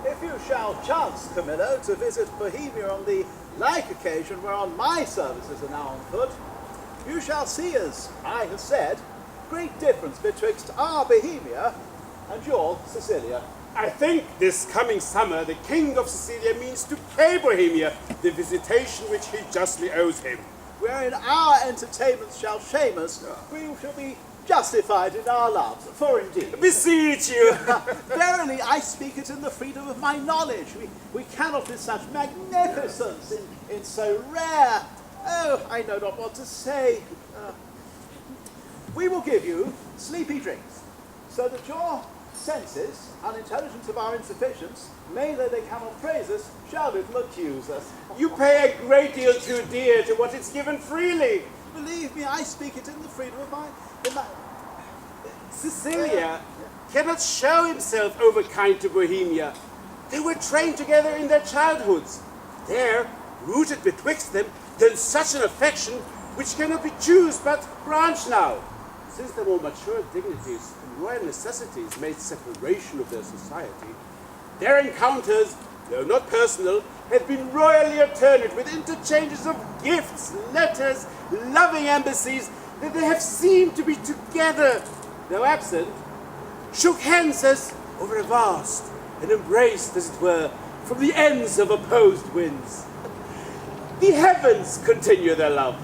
If you shall chance, Camillo, to visit Bohemia on the like occasion whereon my services are now on foot, you shall see, as I have said, great difference betwixt our Bohemia and your Sicilia. I think this coming summer the King of Sicilia means to pay Bohemia the visitation which he justly owes him. Wherein our entertainments shall shame us, we shall be justified in our loves. For indeed, Beseech you! verily I speak it in the freedom of my knowledge. We cannot with such magnificence in so rare. Oh, I know not what to say. We will give you sleepy drinks, so that your senses, unintelligent of our insufficience, may, though they cannot praise us, shall little accuse us. You pay a great deal too dear to what is given freely. Believe me, I speak it in the freedom of my... Sicilia cannot show himself overkind to Bohemia. They were trained together in their childhoods. There, rooted betwixt them, then such an affection which cannot be choose but branch now. Since the more mature dignities and royal necessities made separation of their society, their encounters though not personal, had been royally alternate with interchanges of gifts, letters, loving embassies, that they have seemed to be together, though absent, shook hands as over a vast, and embraced, as it were, from the ends of opposed winds. The heavens continue their love.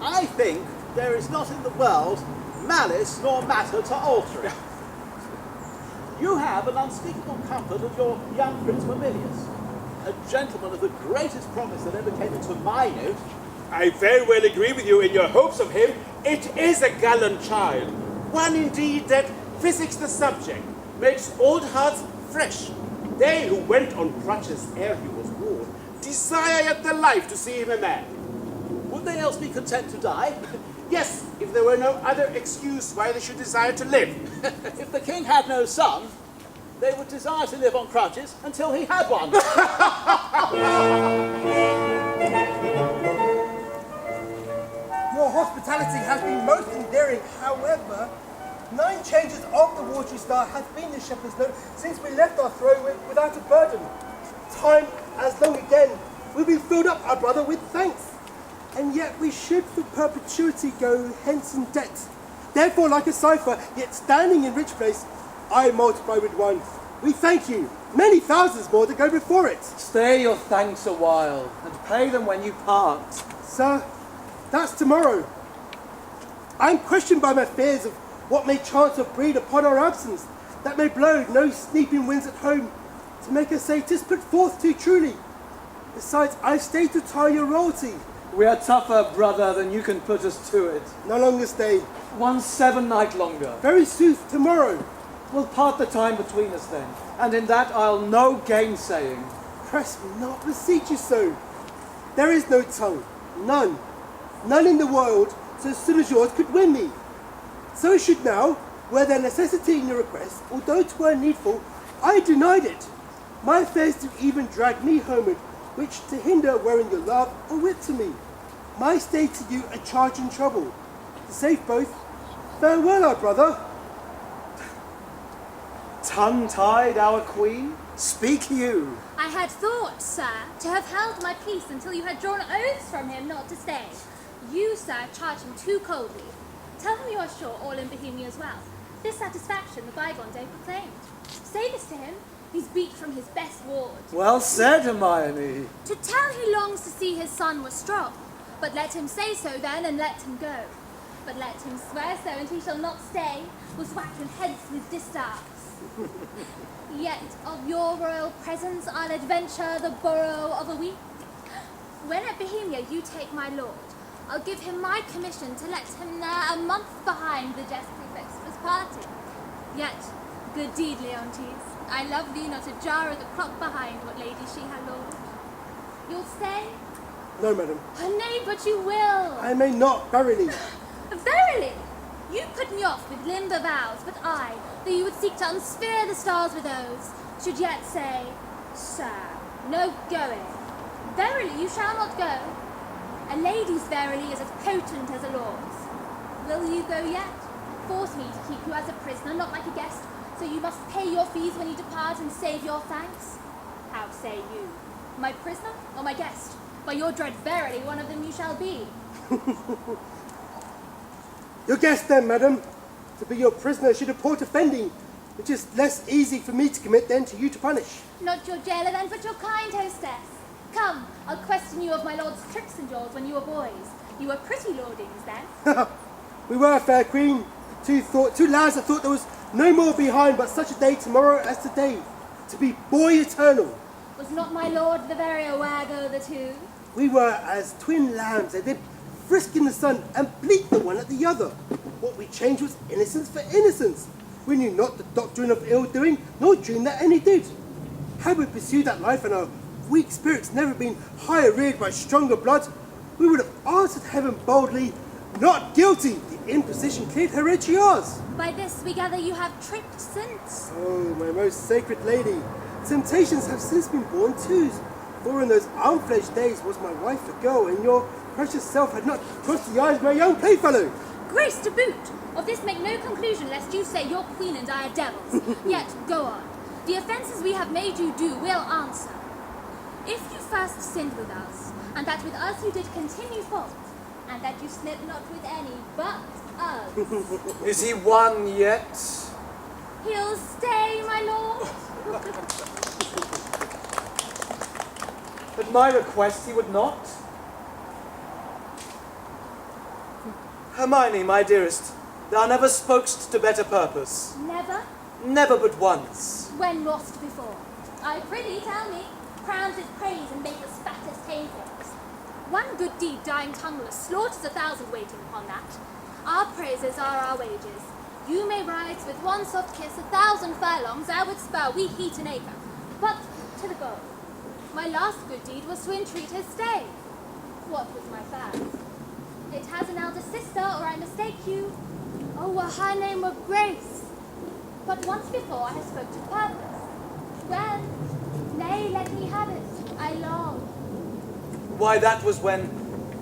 I think there is not in the world malice nor matter to alter it. You have an unspeakable comfort of your young Prince Mamilius, a gentleman of the greatest promise that ever came into my note. I very well agree with you in your hopes of him. It is a gallant child, one indeed that physics the subject, makes old hearts fresh. They who went on crutches ere he was born desire yet the life to see him a man. Would they else be content to die? Yes, if there were no other excuse why they should desire to live. If the king had no son, they would desire to live on crutches until he had one. Your hospitality has been most endearing. However, 9 changes of the watery star has been the shepherd's note since we left our throne without a burden. Time as long again, we've been filled up, our brother, with thanks. And yet we should for perpetuity go hence in debt. Therefore, like a cipher, yet standing in rich place, I multiply with 1. We thank you, many thousands more to go before it. Stay your thanks a while, and pay them when you part. Sir, that's tomorrow. I am questioned by my fears of what may chance of breed upon our absence, that may blow no sleeping winds at home, to make us say 'tis put forth too truly. Besides, I stay to tie your royalty. We are tougher, brother, than you can put us to it. No longer stay. 1 7 night longer. Very sooth, tomorrow. We'll part the time between us then, and in that I'll no gainsaying. Press me not, beseech you so. There is no tongue, none. None in the world so soon as yours could win me. So should now, were there necessity in your request, although 'twere needful, I denied it. My affairs do even drag me homeward, which to hinder were in your love or wit to me. My stay to you a charge and trouble. To save both, farewell, our brother. Tongue-tied, our queen? Speak you. I had thought, sir, to have held my peace until you had drawn oaths from him not to stay. You, sir, charge him too coldly. Tell him you are sure all in Bohemia is well. This satisfaction the bygone day proclaimed. Say this to him. He's beat from his best ward. Well said, Hermione. To tell he longs to see his son was strong. But let him say so then, and let him go. But let him swear so, and he shall not stay. Will swack him hence with distaffs. Yet of your royal presence I'll adventure the borrow of a week. When at Bohemia you take my lord, I'll give him my commission to let him there a month behind the jest prefects of his party. Yet, good deed, Leontes, I love thee not a jar of the clock behind what lady she her lord. You'll say? No, madam. Oh, nay, but you will. I may not, verily. Verily? You put me off with limber vows, but I, though you would seek to unsphere the stars with those, should yet say, sir, no going. Verily, you shall not go. A lady's verily is as potent as a lord's. Will you go yet? Force me to keep you as a prisoner, not like a guest, so you must pay your fees when you depart and save your thanks. How say you? My prisoner or my guest? By your dread verily, one of them you shall be. Your guest then, madam. To be your prisoner should report offending, which is less easy for me to commit than to you to punish. Not your jailer then, but your kind hostess. Come, I'll question you of my lord's tricks and jaws when you were boys. You were pretty lordings then. We were, fair queen. Two lads that thought there was no more behind but such a day tomorrow as today. To be boy eternal. Was not my lord the very wago of the two? We were as twin lambs that did frisk in the sun and bleat the one at the other. What we changed was innocence for innocence. We knew not the doctrine of ill-doing, nor dreamed that any did. Had we pursued that life and our weak spirits never been higher reared by stronger blood, we would have answered heaven boldly, not guilty. The imposition cleared heretiars. By this we gather you have tricked since. Oh, my most sacred lady, temptations have since been born twos. For in those unfledged days was my wife a girl, and your precious self had not crossed the eyes of my young playfellow. Grace to boot! Of this make no conclusion, lest you say your queen and I are devils. Yet, go on. The offences we have made you do will answer. If you first sinned with us, and that with us you did continue fault, and that you slept not with any but us, Is he won yet? he'll stay, my lord. At my request he would not. Hermione, my dearest, thou never spokest to better purpose. Never, Never but once. when lost before. I prithee tell me, crowns his praise and make us fat as haycocks. One good deed dying tongueless slaughters 1,000 waiting upon that. Our praises are our wages. You may rise with one soft kiss 1,000 furlongs, I would spur we heat an acre. But to the goal. My last good deed was to entreat his stay. What was my first? It has an elder sister, or I mistake you. Oh, her name were Grace. But once before I have spoke to purpose. Well, nay, let me have it. I long. Why, that was when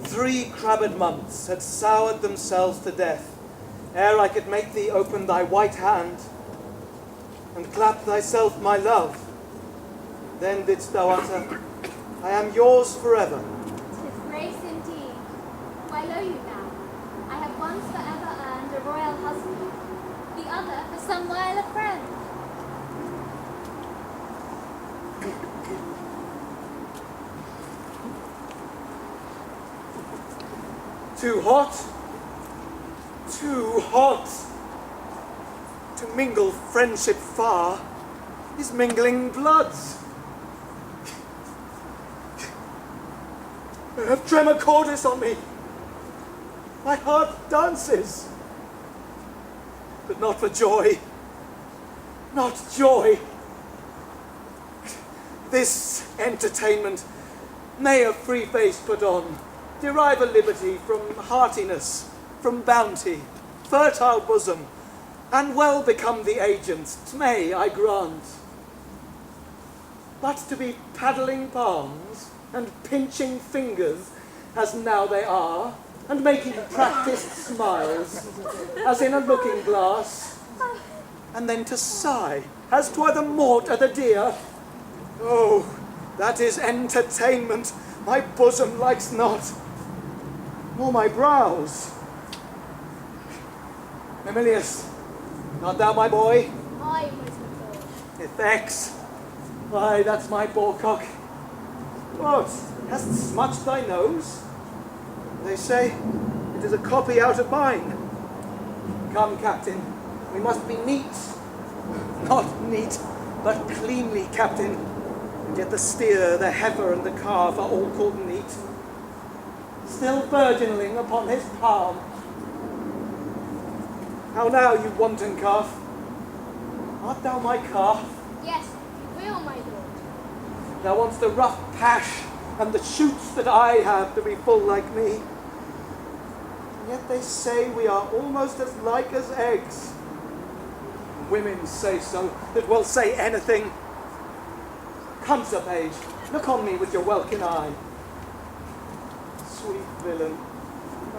3 crabbed months had soured themselves to death, ere I could make thee open thy white hand and clap thyself my love. Then didst thou utter, I am yours forever. 'Tis grace indeed. Why lo you now? I have once forever earned a royal husband, the other for some while a friend. Too hot, too hot. To mingle friendship far is mingling bloods. I have tremor cordis on me. My heart dances, but not for joy. Not joy. This entertainment may a free face put on, derive a liberty from heartiness, from bounty, fertile bosom, and well become the agents, may I grant. But to be paddling palms and pinching fingers, as now they are, and making practised smiles, as in a looking glass, and then to sigh, as 'twere the mort o' the deer. Oh, that is entertainment my bosom likes not, nor my brows. Emilius, art thou my boy? I was before. Effects. Why, that's my boarcock. What, hast smudged thy nose? They say it is a copy out of mine. Come, Captain, we must be neat. Not neat, but cleanly, Captain. And yet the steer, the heifer, and the calf are all called neat. Still burgeoning upon his palm. How now, you wanton calf? Art thou my calf? Yes, you will, my lord. Thou wants the rough pash and the shoots that I have to be full like me. And yet they say we are almost as like as eggs. Women say so, that will say anything. Come, Sir Page, look on me with your welkin eye. Sweet villain,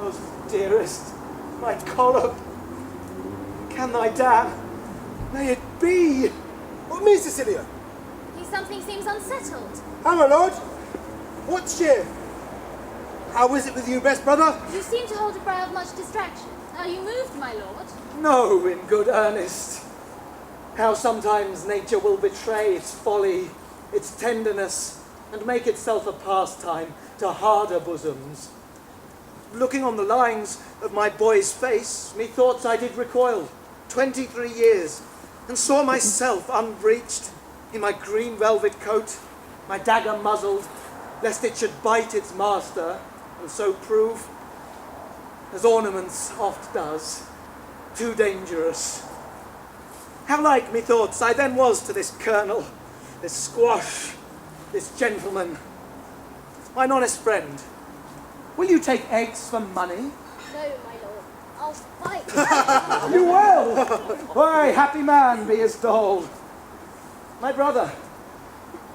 most dearest, my collar, can thy dam, may it be? What means Cecilia? Something seems unsettled. Hi, my lord. What's cheer? How is it with you, best brother? You seem to hold a brow of much distraction. Are you moved, my lord? No, in good earnest. How sometimes nature will betray its folly, its tenderness, and make itself a pastime to harder bosoms. Looking on the lines of my boy's face, methoughts I did recoil 23 years, and saw myself unbreeched, in my green velvet coat, my dagger muzzled, lest it should bite its master, and so prove, as ornaments oft does, too dangerous. How like, methoughts, I then was to this colonel, this squash, this gentleman. Mine honest friend, will you take eggs for money? No, my lord. I'll fight. You will! Why, happy man be as told. My brother,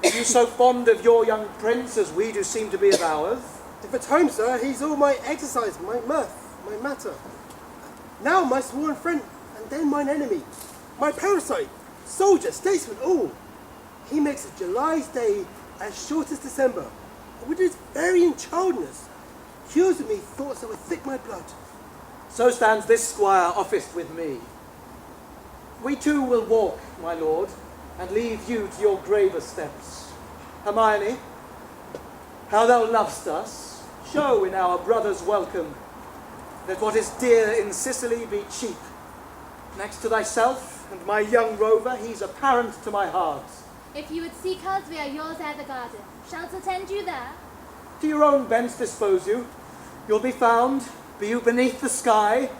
are you so fond of your young prince as we do seem to be of ours? If at home, sir, he's all my exercise, my mirth, my matter. Now my sworn friend, and then mine enemy. My parasite, soldier, statesman, all. He makes a July's day as short as December. And with his varying childness, cures in me thoughts that would thick my blood. So stands this squire officed with me. We too will walk, my lord, and leave you to your graver steps. Hermione, how thou lovest us, show in our brother's welcome. Let what is dear in Sicily be cheap. Next to thyself and my young rover, he's apparent to my heart. If you would seek us, we are yours ere the garden. Shalt attend you there? To your own bents dispose you. You'll be found, be you beneath the sky.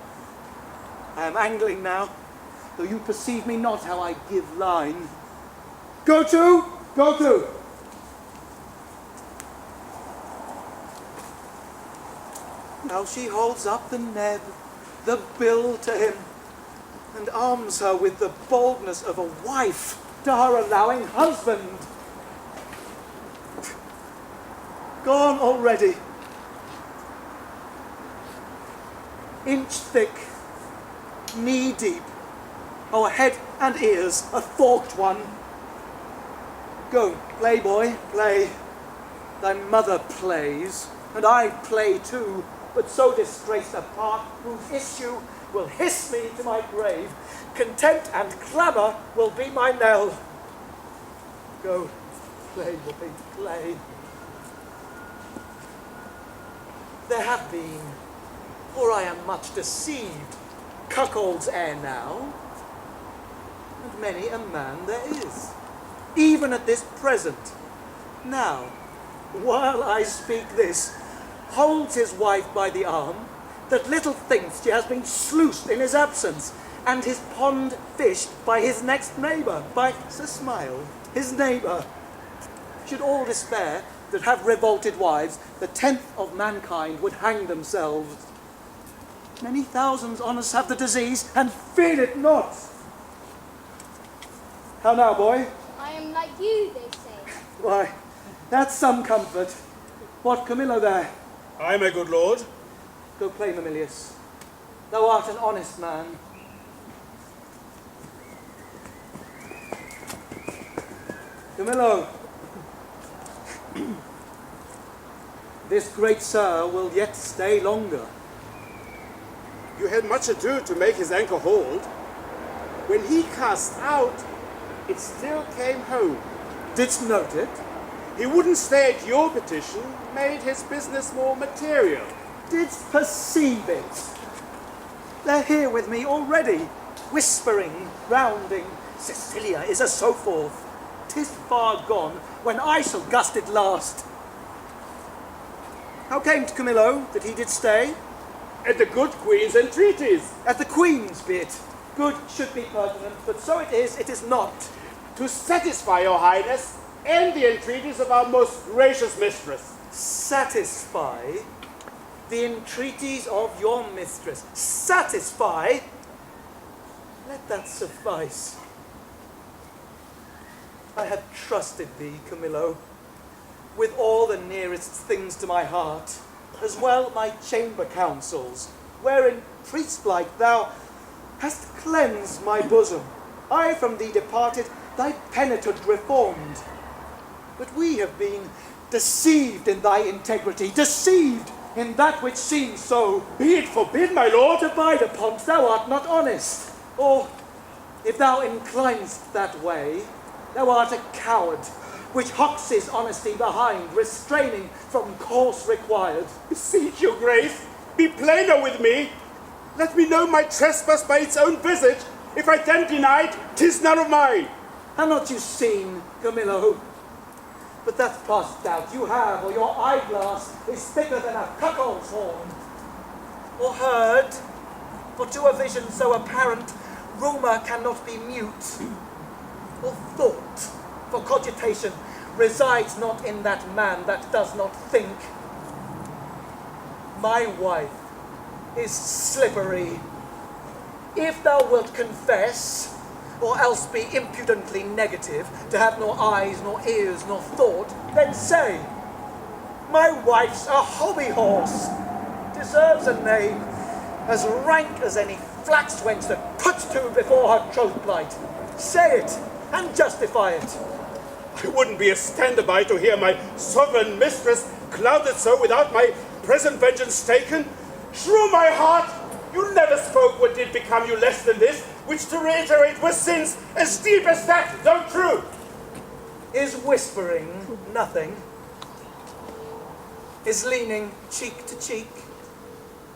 I am angling now, though you perceive me not how I give line. Go to, go to. Now she holds up the neb, the bill to him, and arms her with the boldness of a wife to her allowing husband. Gone already. Inch thick, knee deep, o'er head and ears, a forked one. Go, play, boy, play. Thy mother plays, and I play too, but so disgraced a part whose issue will hiss me to my grave. Contempt and clamour will be my knell. Go, play, boy, play. There have been, for I am much deceived, cuckolds ere now, and many a man there is, even at this present. Now, while I speak this, holds his wife by the arm, that little thinks she has been sluiced in his absence, and his pond fished by his next neighbour, by Sir Smile, his neighbour. Should all despair that have revolted wives, the 10th of mankind would hang themselves. Many thousands honest have the disease, and feel it not. How now, boy? I am like you, they say. Why, that's some comfort. What, Camillo there? Aye, my good lord. Go play, Mamilius. Thou art an honest man. Camillo, this great sir will yet stay longer. You had much ado to make his anchor hold. When he cast out, it still came home. Didst note it? He wouldn't stay at your petition, made his business more material. Didst perceive it? They're here with me already, whispering, rounding. Cecilia is a so forth. 'Tis far gone when I shall gust it last. How came it, Camillo, that he did stay? At the good queen's entreaties. At the Queen's bit. Good should be pertinent, but so it is not. To satisfy your highness and the entreaties of our most gracious mistress. Satisfy the entreaties of your mistress. Satisfy? Let that suffice. I have trusted thee, Camillo, with all the nearest things to my heart, as well my chamber counsels, wherein, priest-like, thou hast cleansed my bosom. I from thee departed, thy penitent reformed. But we have been deceived in thy integrity, deceived in that which seems so. Be it forbid, my lord. Abide upon't, thou art not honest. Or, if thou inclinest that way, thou art a coward, which hocks his honesty behind, restraining from course required. Beseech your grace, be plainer with me. Let me know my trespass by its own visage. If I then deny it, 'tis none of mine. Have not you seen, Camillo? But that's past doubt. You have, or your eyeglass is thicker than a cuckold's horn. Or heard, for to a vision so apparent, rumour cannot be mute. Or thought, for cogitation, resides not in that man that does not think. My wife is slippery. If thou wilt confess, or else be impudently negative, to have nor eyes, nor ears, nor thought, then say, my wife's a hobby horse, deserves a name as rank as any flax wench that puts to before her troth plight. Say it, and justify it. I wouldn't be a stand-by to hear my sovereign mistress clouded so without my present vengeance taken. Shrew my heart, you never spoke what did become you less than this, which to reiterate were sins as deep as that, though true. Is whispering nothing? Is leaning cheek to cheek?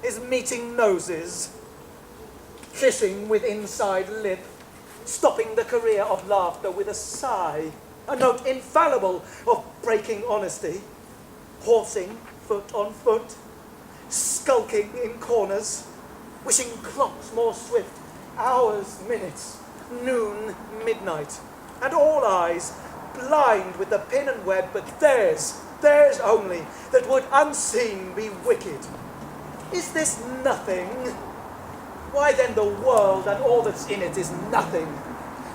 Is meeting noses? Kissing with inside lip? Stopping the career of laughter with a sigh? A note infallible of breaking honesty? Horsing foot on foot? Skulking in corners? Wishing clocks more swift? Hours, minutes, noon, midnight, and all eyes blind with the pin and web, but theirs only, that would unseen be wicked. Is this nothing? Why then the world and all that's in it is nothing.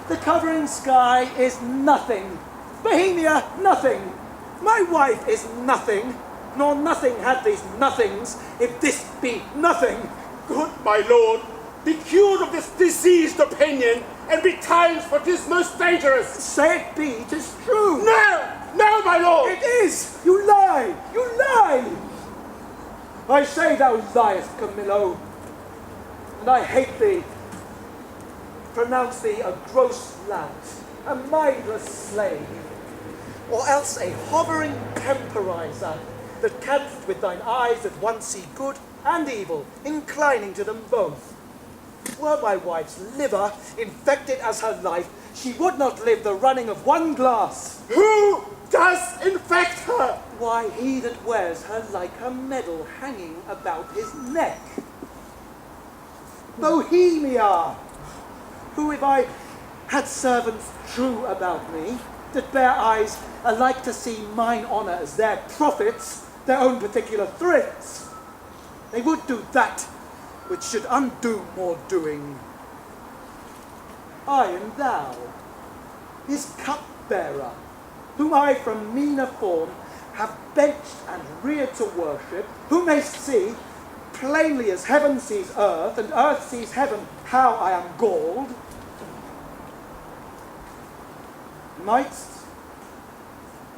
The covering sky is nothing. Bohemia, nothing. My wife is nothing, nor nothing had these nothings, if this be nothing. Good my lord, be cured of this diseased opinion, and betimes for 'tis most dangerous. Say it be, 'tis true. No, my lord! It is! You lie! You lie! I say thou liest, Camillo, and I hate thee. Pronounce thee a gross lout, a mindless slave, or else a hovering temporizer that canst with thine eyes at once see good and evil, inclining to them both. Were my wife's liver infected as her life, she would not live the running of one glass. Who does infect her? Why, he that wears her like a medal hanging about his neck. Bohemia, who if I had servants true about me, that bear eyes alike to see mine honour as their profits, their own particular threats, they would do that which should undo more doing. I and thou, his cupbearer, whom I from meaner form have benched and reared to worship, who mayst see, plainly as heaven sees earth, and earth sees heaven, how I am galled, mightst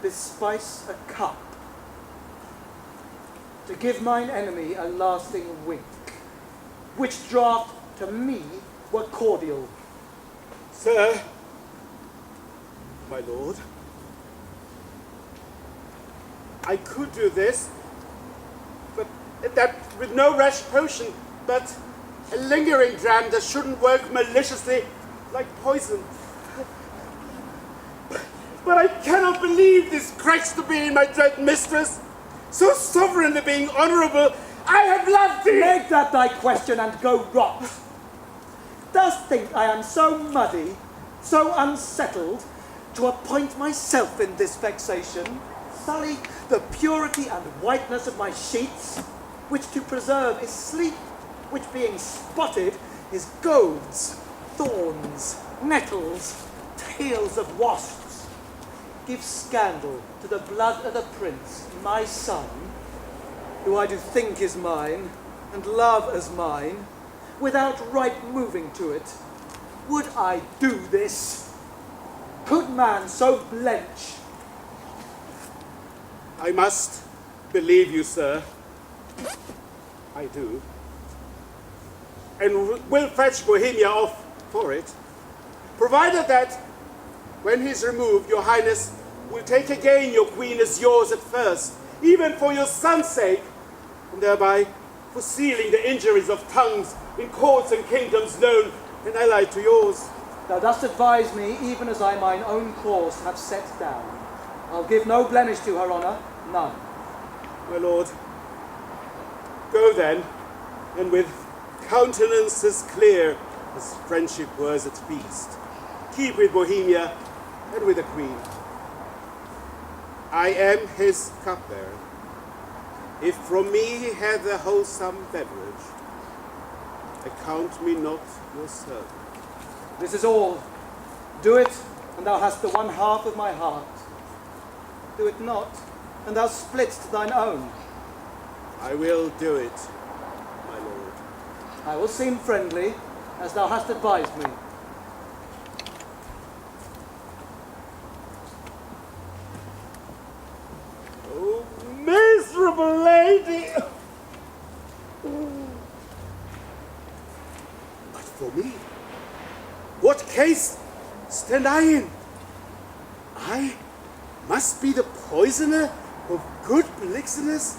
bespice a cup to give mine enemy a lasting wink, which draught to me were cordial. Sir, my lord, I could do this, but that with no rash potion, but a lingering dram that shouldn't work maliciously like poison. But I cannot believe this Christ to be my dread mistress, so sovereignly being honourable. I have loved thee! Make that thy question and go rot. Dost think I am so muddy, so unsettled, to appoint myself in this vexation, sully the purity and whiteness of my sheets, which to preserve is sleep, which being spotted is goads, thorns, nettles, tails of wasps, give scandal to the blood of the prince, my son, who I do think is mine, and love as mine, without right moving to it. Would I do this? Could man so blench? I must believe you, sir. I do. And will fetch Bohemia off for it, provided that, when he's removed, your highness will take again your queen as yours at first, even for your son's sake, and thereby for sealing the injuries of tongues in courts and kingdoms known and allied to yours. Thou dost advise me, even as I mine own course have set down. I'll give no blemish to her honour, none. My lord, go then, and with countenance as clear as friendship was at feast, keep with Bohemia and with the queen. I am his cupbearer. If from me he hath a wholesome beverage, account me not your servant. This is all. Do it, and thou hast the one half of my heart. Do it not, and thou splitst thine own. I will do it, my lord. I will seem friendly, as thou hast advised me. case stand I in? I must be the poisoner of good Polixenes?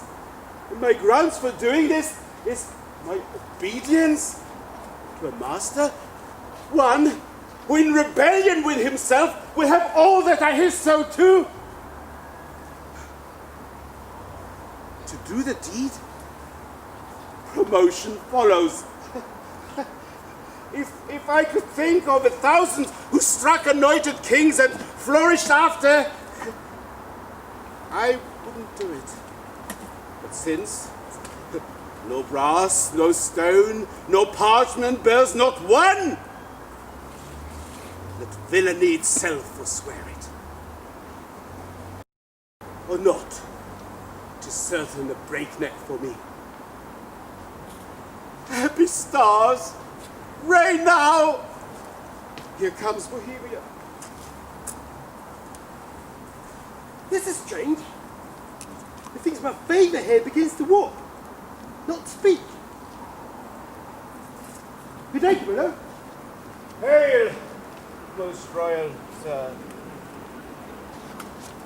And my grounds for doing this is my obedience to a master? One who in rebellion with himself will have all that I his so too. To do the deed, promotion follows. If I could think of 1,000 who struck anointed kings and flourished after, I wouldn't do it. But since no brass, no stone, no parchment bears not one, let villainy itself forswear it. Or not, 'tis certain a breakneck for me. Happy stars, reign now! Here comes Bohemia. This is strange. Methinks my favour here begins to walk, not speak. Good day, Camillo. Hail, most royal sir.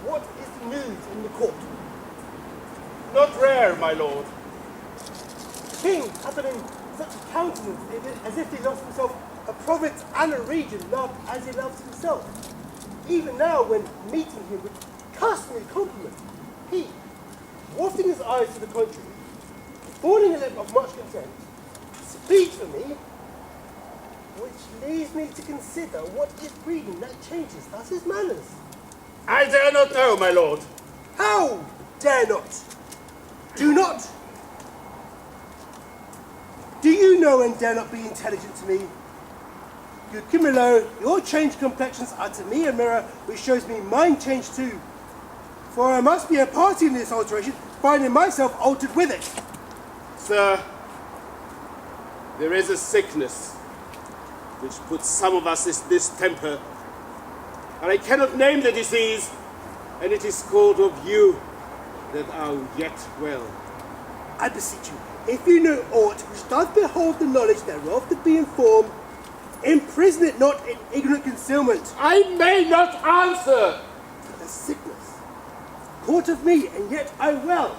What is the news in the court? Not rare, my lord. The king hath been in such a countenance as if he lost himself a province and a region loved as he loves himself. Even now, when meeting him with customary compliment, he, wafting his eyes to the contrary, affording a lip of much content, speaks for me, which leads me to consider what is breeding that changes thus his manners. I dare not know, my lord. How dare not? Do not. Do you know and dare not be intelligent to me? Good Camillo, your changed complexions are to me a mirror which shows me mine changed too. For I must be a party in this alteration, finding myself altered with it. Sir, there is a sickness which puts some of us in this temper, and I cannot name the disease, and it is called of you that are yet well. I beseech you, if you know aught which doth behold the knowledge thereof to be informed, imprison it not in ignorant concealment. I may not answer. A sickness, caught of me, and yet I well.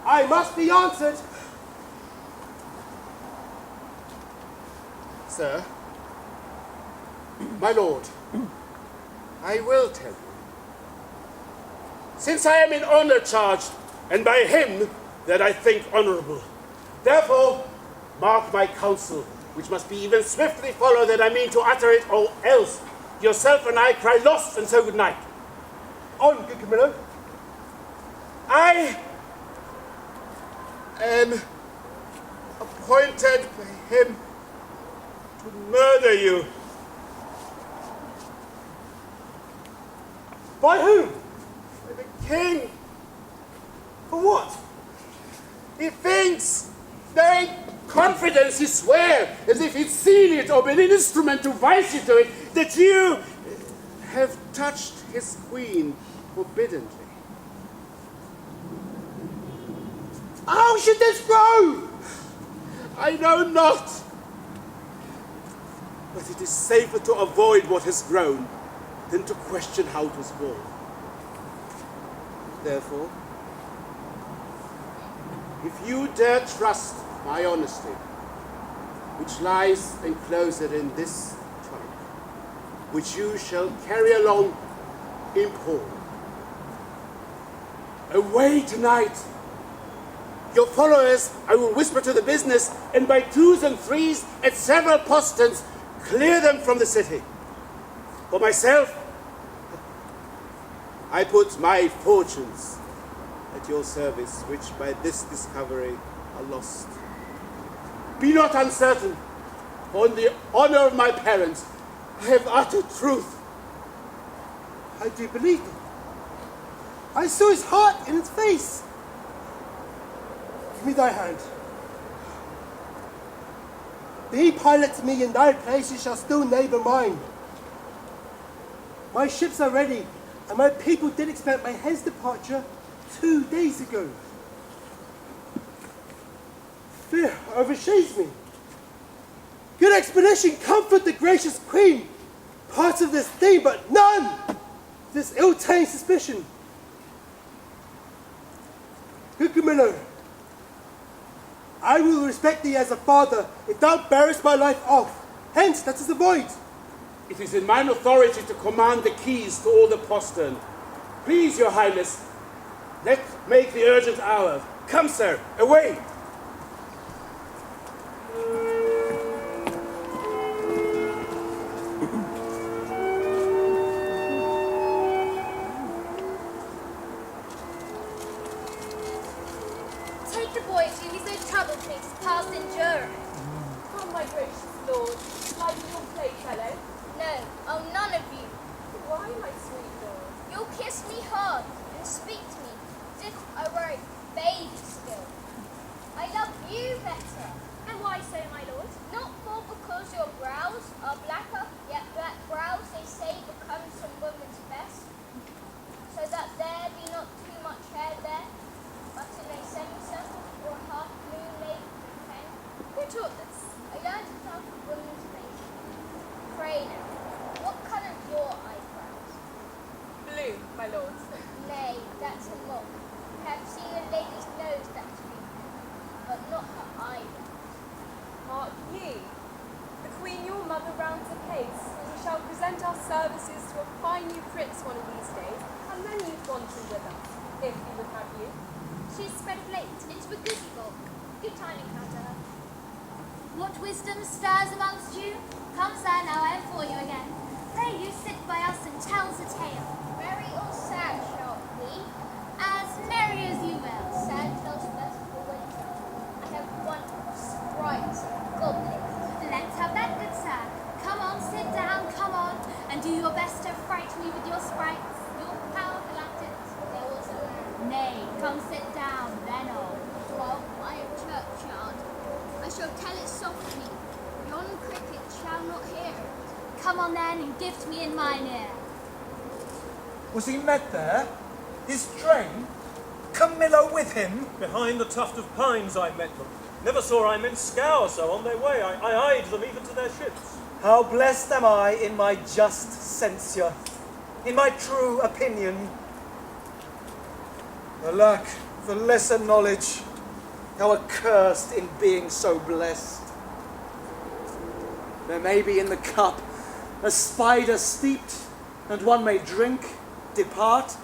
I must be answered. Sir, my lord, I will tell you. Since I am in honor charged, and by him that I think honorable, therefore mark my counsel, which must be even swiftly followed that I mean to utter it, or else yourself and I cry lost and so good night. On, good Camillo. I am appointed by him to murder you. By whom? By the king. For what? He thinks, knowing confidence, he swear, as if he'd seen it or been an instrument to vice you to it, that you have touched his queen forbiddenly. How should this grow? I know not. But it is safer to avoid what has grown than to question how it was born. Therefore, if you dare trust my honesty, which lies enclosed in this trunk, which you shall carry along in pawn, away tonight. Your followers I will whisper to the business, and by twos and threes at several posterns clear them from the city. For myself, I put my fortunes at your service, which by this discovery are lost. Be not uncertain, for in the honor of my parents, I have uttered truth. I do believe it. I saw his heart in its face. Give me thy hand. Be pilot to me in thy place, you shall still neighbour mine. My ships are ready, and my people did expect my head's departure 2 days ago. Fear overshaes me. Good expedition, comfort the gracious queen. Parts of this theme, but none this ill-tamed suspicion. Good Camillo, I will respect thee as a father if thou bearest my life off. Hence, let us avoid. It is in mine authority to command the keys to all the postern. Please, your highness, let's make the urgent hour. Come, sir, away! Take the boy to me so troubled me, 'tis past endurance. Come, my gracious lord, like your playfellow. No, oh, none of you. Why, my sweet lord? You'll kiss me hard and speak to me as if I were a baby still. I love you better. And why so, my lord? Not for because your brows are blacker, yet black brows, they say, become some women's best, so that there be not too much hair there, but in a semicircle or a half moon laid with pen. Who taught this? I learned it out of women's face. Pray now, what colour's your eyebrows? Blue, my lord. Nay, that's a mock. I have seen a lady's nose that's blue, but not her eyebrows. Mark ye, the queen your mother rounds apace, and we shall present our services to a fine new prince one of these days, and then you'd want him with us, if he would have you. She's spread of late into a goody bulk. Good timing, Carter. What wisdom stirs amongst you? Come, sir, now I am for you again. Pray you sit by us and tell us a tale. Merry or sad shall it be? As merry as you will. Sad tells best for winter. I have one sprites and goblins. Let's have that, good sir. Come on, sit down, come on, and do your best to fright me with your sprites. Your powerful at it, they also learn. Nay, come sit down, then all. Well, I am churchyard. I shall tell it softly. Yon cricket shall not hear it. Come on then, and gift me in mine ear. Was he met there? His train? Camillo with him? Behind the tuft of pines I met them. Never saw I men scour so on their way. I eyed them even to their ships. How blessed am I in my just censure, in my true opinion. Alack, for lesser knowledge, how accursed in being so blessed. There may be in the cup a spider steeped, and one may drink, depart,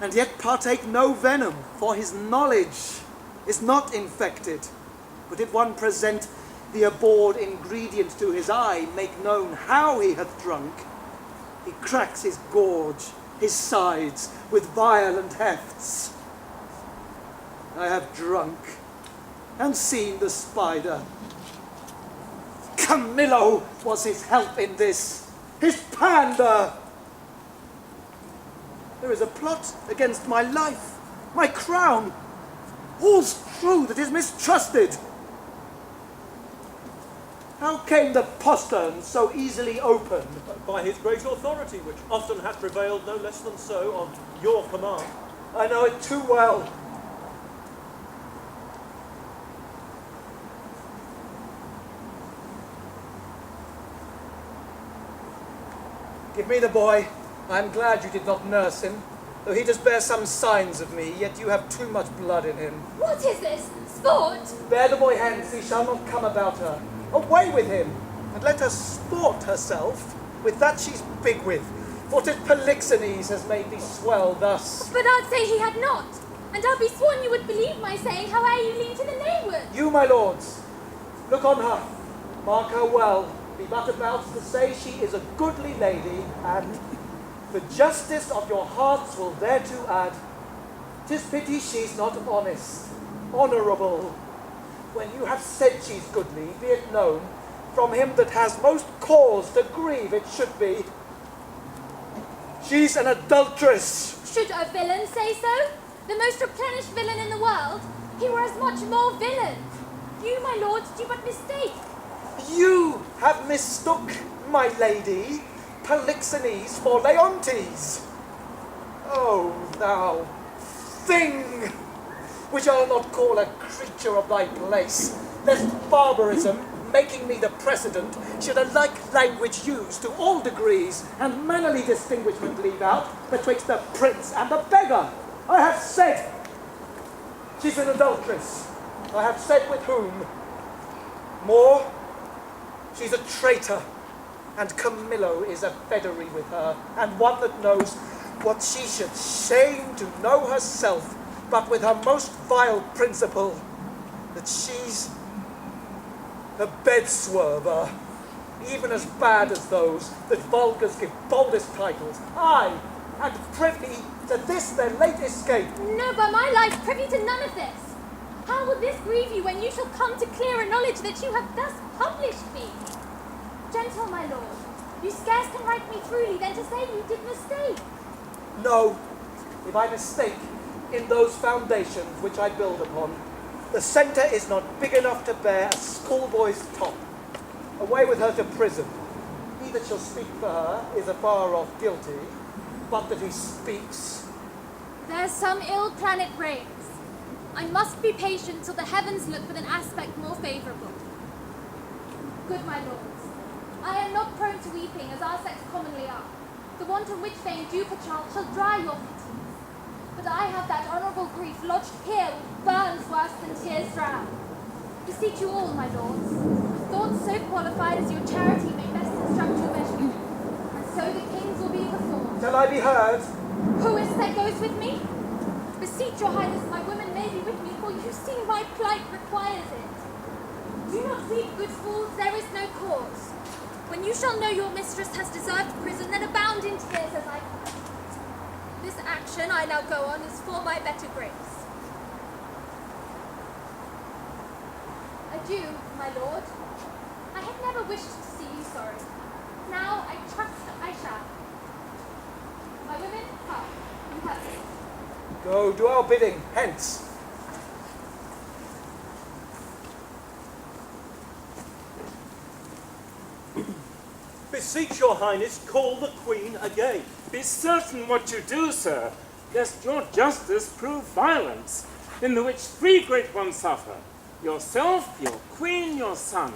and yet partake no venom, for his knowledge is not infected. But if one present the abhorred ingredient to his eye, make known how he hath drunk, he cracks his gorge, his sides, with violent hefts. I have drunk, and seen the spider. Camillo was his help in this, his pander. There is a plot against my life, my crown. All's true that is mistrusted. How came the postern so easily opened? By his great authority, which often hath prevailed no less than so on your command. I know it too well. Give me the boy. I am glad you did not nurse him. Though he does bear some signs of me, yet you have too much blood in him. What is this? Sport? Bear the boy hence, he shall not come about her. Away with him, and let her sport herself with that she's big with. For 'tis Polixenes has made thee swell thus. But I'd say he had not. And I'll be sworn you would believe my saying, howe'er you lean to the nayward. You, my lords, look on her, mark her well, be but about to say she is a goodly lady, and the justice of your hearts will thereto add, 'tis pity she's not honest, honourable. When you have said she's goodly, be it known, from him that has most cause to grieve it should be. She's an adulteress. Should a villain say so? The most replenished villain in the world? He were as much more villain. You, my lords, do but mistake. You have mistook, my lady, Polixenes for Leontes. Oh, thou thing, which I'll not call a creature of thy place, lest barbarism, making me the precedent, should a like language used to all degrees, and mannerly distinguishment leave out betwixt the prince and the beggar. I have said she's an adulteress. I have said with whom. More, she's a traitor, and Camillo is a federe with her, and one that knows what she should shame to know herself, but with her most vile principle, that she's a bed-swerver, even as bad as those that vulgars give boldest titles. Aye, and privy to this their late escape. No, by my life, privy to none of this. How will this grieve you when you shall come to clearer knowledge that you have thus published me? Gentle, my lord, you scarce can write me truly than to say you did mistake. No, if I mistake in those foundations which I build upon, the centre is not big enough to bear a schoolboy's top. Away with her to prison. He that shall speak for her is afar off guilty, but that he speaks. There's some ill planet reigns. I must be patient till the heavens look with an aspect more favourable. Good my lords, I am not prone to weeping as our sex commonly are. The want of which fame due perchance shall dry your pities. But I have that honourable grief lodged here which burns worse than tears drown. Beseech you all, my lords, thoughts so qualified as your charity may best instruct your measure, and so the kings will be performed. Shall I be heard? Who is that goes with me? Beseech your highness, my women may be with me, for you see my plight requires it. Do not weep, good fools, there is no cause. When you shall know your mistress has deserved prison, then abound in tears as I have. This action I now go on is for my better grace. Adieu, my lord. I had never wished to see you sorry. Now I trust I shall. My women, come, you have it. Go, do our bidding, hence. Beseech your highness, call the queen again. Be certain what you do, sir, lest your justice prove violence, in the which three great ones suffer: yourself, your queen, your son.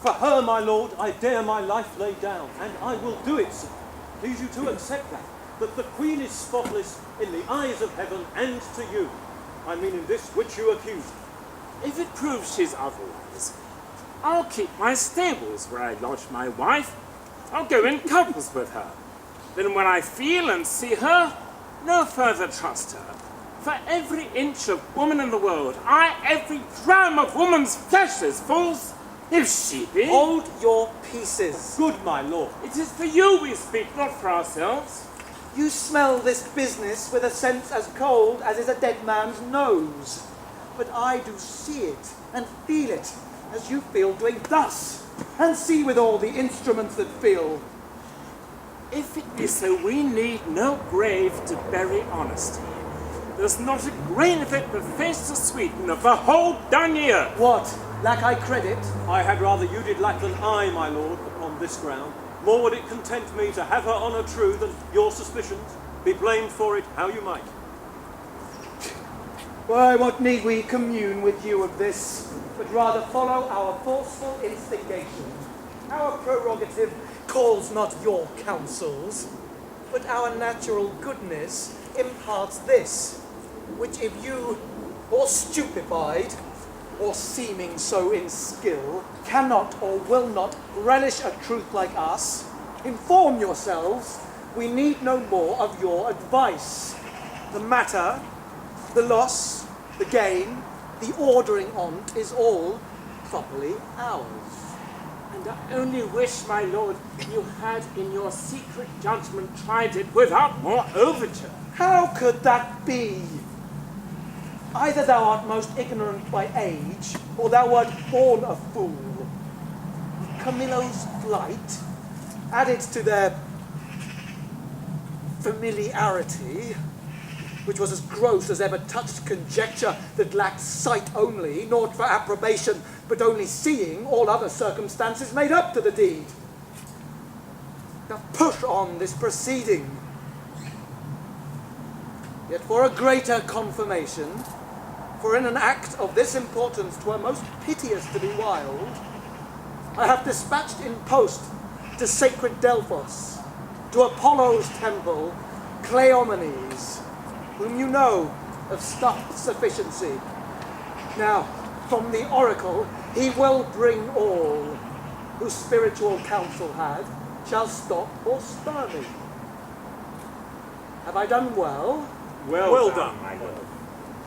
For her, my lord, I dare my life lay down, and I will do it, sir. Please you to accept that the queen is spotless in the eyes of heaven and to you. I mean in this which you accuse her. If it proves she's otherwise, I'll keep my stables where I lodge my wife. I'll go in couples with her. Then when I feel and see her, no further trust her. For every inch of woman in the world, every dram of woman's flesh is false, if she be. Hold your peaces. Good, my lord. It is for you we speak, not for ourselves. You smell this business with a sense as cold as is a dead man's nose. But I do see it and feel it, as you feel doing thus, and see with all the instruments that feel. If it be so, we need no grave to bury honesty. There's not a grain of it but face to sweeten of the whole done year. What? Lack I credit? I had rather you did lack than I, my lord, upon this ground. More would it content me to have her honour true than your suspicions, be blamed for it how you might. Why, what need we commune with you of this, but rather follow our forceful instigation? Our prerogative calls not your counsels, but our natural goodness imparts this, which if you, or stupefied, or seeming so in skill, cannot or will not relish a truth like us, inform yourselves, we need no more of your advice. The matter, the loss, the gain, the ordering on't is all properly ours. And I only wish, my lord, you had in your secret judgment tried it without more overture. How could that be? Either thou art most ignorant by age, or thou wert born a fool. Camillo's flight, added to their familiarity, which was as gross as ever touched conjecture that lacked sight only, naught for approbation, but only seeing, all other circumstances made up to the deed. Now push on this proceeding. Yet for a greater confirmation, for in an act of this importance 'twere most piteous to be wild, I have dispatched in post to sacred Delphos, to Apollo's temple, Cleomenes, whom you know of stuffed sufficiency. Now, from the oracle, he will bring all whose spiritual counsel had, shall stop or spur me. Have I done well? Well done, my lord.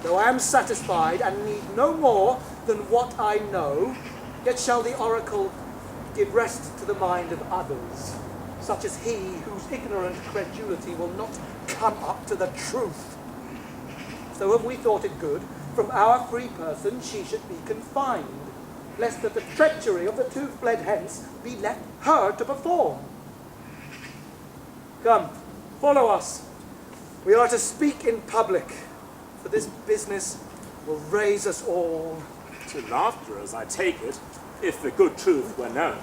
Though I am satisfied and need no more than what I know, yet shall the oracle give rest to the mind of others, such as he whose ignorant credulity will not come up to the truth. So have we thought it good, from our free person she should be confined, lest that the treachery of the two fled hence be left her to perform. Come, follow us. We are to speak in public, for this business will raise us all. To laughter, as I take it, if the good truth were known.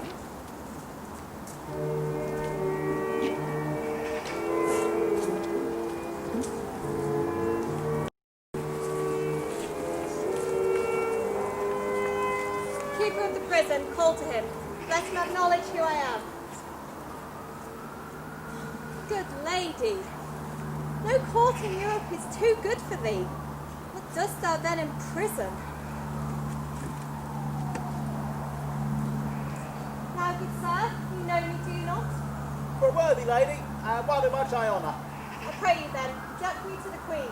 Keeper of the prison, call to him. Let him acknowledge who I am. Good lady, no court in Europe is too good for thee. What dost thou then in prison? Now, good sir, you know me, do you not? For a worthy lady, and one of much I honour. I pray you then, conduct me to the Queen.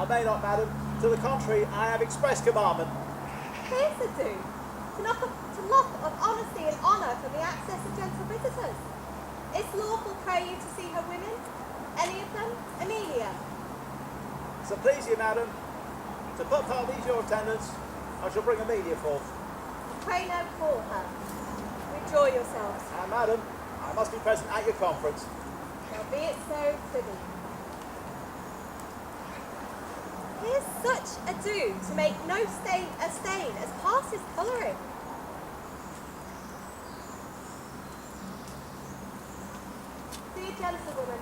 I may not, madam. To the contrary, I have express commandment. Here's the do. To knock of honesty and honour for the access of gentle visitors. Is lawful, pray you, to see her women? Any of them? Amelia. So please you, madam, to put part these your attendants, I shall bring Amelia forth. Pray now call her. Withdraw yourselves. And madam, I must be present at your conference. Now be it so, prithee. Here's such ado to make no stain as passes colouring. Dear gentlewoman,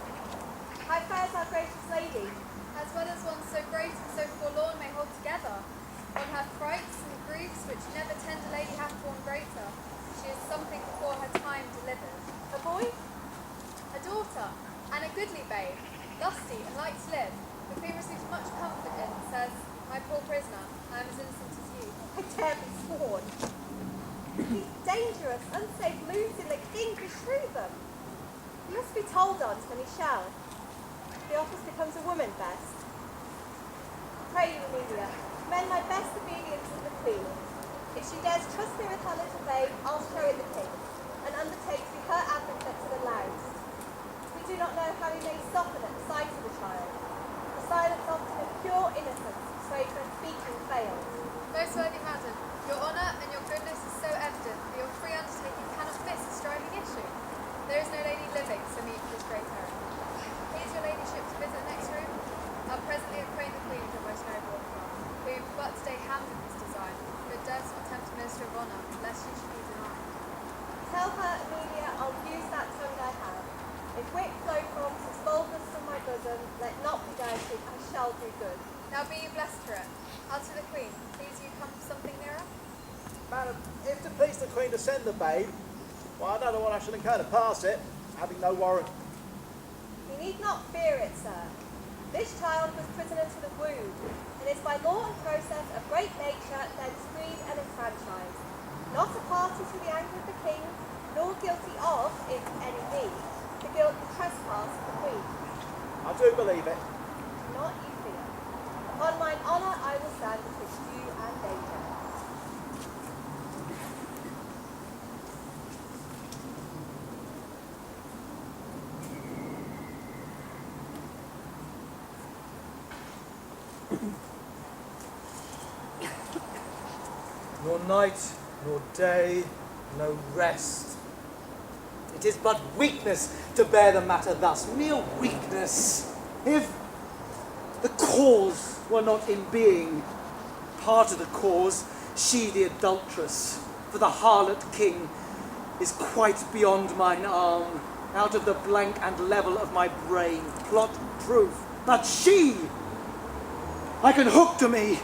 how fares our gracious lady? As well as one so great and so forlorn may hold together. One hath frights and griefs which never tender lady hath borne greater. She is something before her time delivered. A boy? A daughter, and a goodly babe, lusty and like to live. The queen receives much comfort in, says, my poor prisoner, I am as innocent as you. I dare be sworn. These dangerous, unsafe moves in the king beshrew them. He must be told on't when he shall. The office becomes a woman best. Pray you, Amelia, commend my best obedience to the queen. If she dares trust me with her little babe, I'll show it the king, and undertake to be her advocate to the loudest. We do not know how he may soften at the sight of the child. The silence often of pure innocence persuades when speaking fails. Most worthy madam, your honour and your goodness is so evident that your free undertaking cannot miss a striving issue. There is no lady living so meet for this great errand. Please your ladyship to visit next room. I'll presently acquaint the queen with your most noble offer, who but today handed this design, but durst not tempt a minister of honour, lest she should be denied. Tell her, Amelia, I'll use that tongue I have. If wit flow from, since boldness from my bosom, let not be doubted, I shall do good. Now be you blessed for it. I'll to the queen. Please you come something nearer. Madam, if to please the queen to send the babe, well, I don't know what I shall incur to pass it, having no warrant. You need not fear it, sir. This child was prisoner to the wound, and is by law and process of great nature thence freed and enfranchised. Not a party to the anger of the king, nor guilty of, if any be, the guilt and trespass of the queen. I do believe it. Not you fear. Upon mine honour I will stand betwixt you and danger. Nor night, nor day, no rest. It is but weakness to bear the matter thus, mere weakness. If the cause were not in being, part of the cause, she the adulteress, for the harlot king is quite beyond mine arm, out of the blank and level of my brain, plot proof, but she, I can hook to me,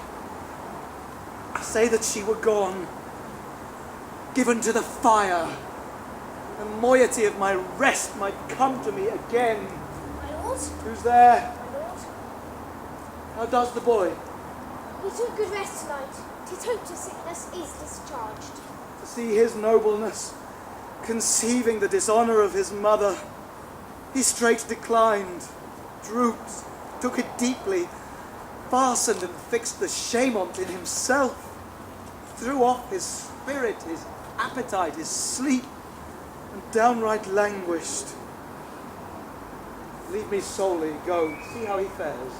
say that she were gone, given to the fire. The moiety of my rest might come to me again. My lord? Who's there? My lord? How does the boy? He took good rest tonight. His hope to sickness is discharged. To see his nobleness, conceiving the dishonour of his mother, he straight declined, drooped, took it deeply, fastened and fixed the shame on't in himself, threw off his spirit, his appetite, his sleep, and downright languished. Leave me solely, go, see how he fares.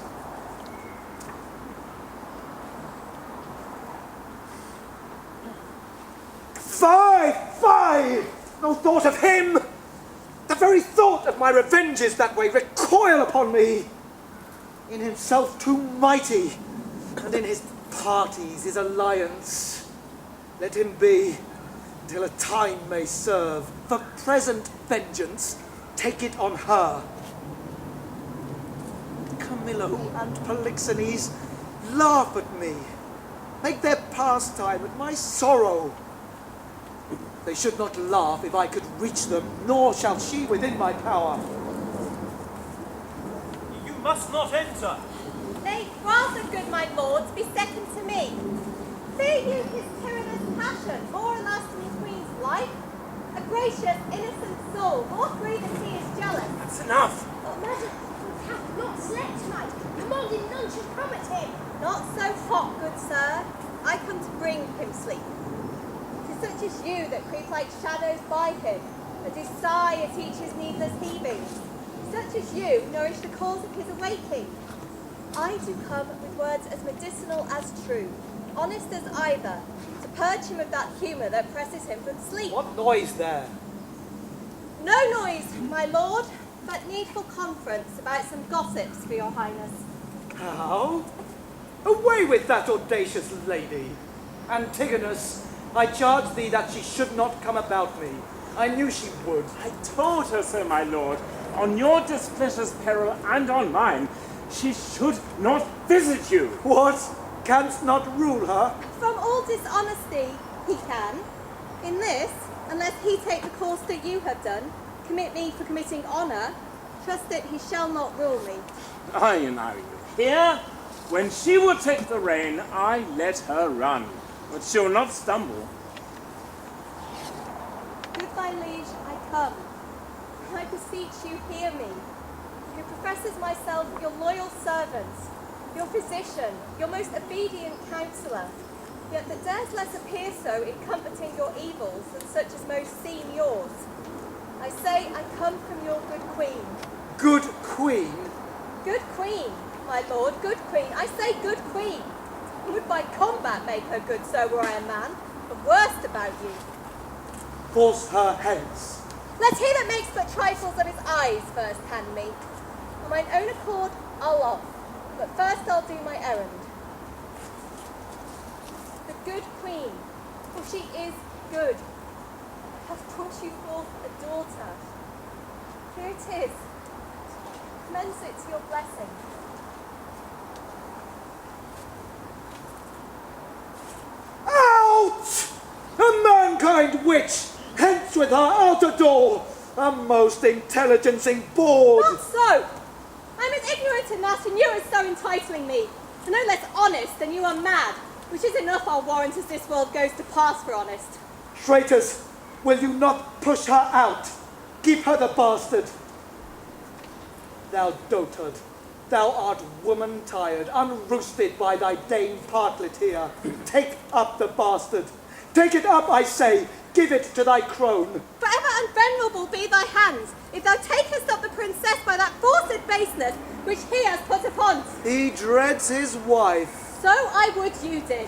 Fie! No thought of him! The very thought of my revenges that way recoil upon me. In himself too mighty, and in his parties, his alliance. Let him be, till a time may serve. For present vengeance, take it on her. Camillo and Polixenes laugh at me, make their pastime at my sorrow. They should not laugh if I could reach them, nor shall she within my power. You must not enter. Nay, rather, good my lords, be second to me. Fear you his tyrannous passion, more or less than his queen's life? A gracious, innocent soul, more free than he is jealous. That's enough. Oh, madam, he hath not slept tonight, commanding none should come at him. Not so hot, good sir. I come to bring him sleep. 'Tis such as you that creep like shadows by him, a desire teaches needless heavings. Such as you nourish the cause of his awaking. I do come with words as medicinal as true, honest as either, to purge him of that humour that presses him from sleep. What noise there? No noise, my lord, but needful conference about some gossips for your highness. How? Away with that audacious lady! Antigonus, I charge thee that she should not come about me. I knew she would. I told her so, my lord. On your displeasure's peril and on mine, she should not visit you. What? Canst not rule her? From all dishonesty, he can. In this, unless he take the course that you have done, commit me for committing honour, trust that he shall not rule me. I know you hear. When she will take the rein, I let her run, but she'll not stumble. With thy liege I come. I beseech you, hear me, who professes myself your loyal servant, your physician, your most obedient counsellor, yet that dares less appear so in comforting your evils than such as most seem yours. I say I come from your good queen. Good queen? Good queen, my lord, good queen. I say good queen. Would by combat make her good, so were I a man. The worst about you. Force her hence. Let he that makes but trifles of his eyes first hand me. On mine own accord, I'll off, but first I'll do my errand. The good queen, for she is good, hath brought you forth a daughter. Here it is. Commence it to your blessing. Out! A mankind witch! Hence with her out a door! A most intelligencing board! Not so! I'm as ignorant in that, and you as so entitling me. And no less honest than you are mad, which is enough, I'll warrant, as this world goes to pass for honest. Traitors, will you not push her out? Give her the bastard! Thou dotard, thou art woman tired, unroosted by thy dame partlet here. Take up the bastard. Take it up, I say. Give it to thy crone. Forever unvenerable be thy hands, if thou takest up the princess by that forced baseness which he has put upon. He dreads his wife. So I would you did.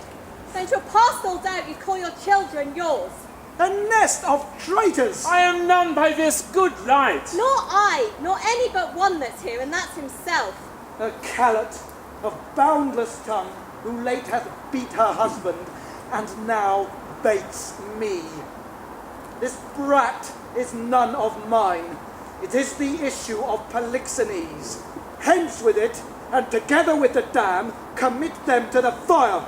Then to past all doubt you'd call your children yours. A nest of traitors! I am none by this good light. Nor I, nor any but one that's here, and that's himself. A callet of boundless tongue, who late hath beat her husband, and now baits me. This brat is none of mine. It is the issue of Polixenes. Hence with it, and together with the dam, commit them to the fire.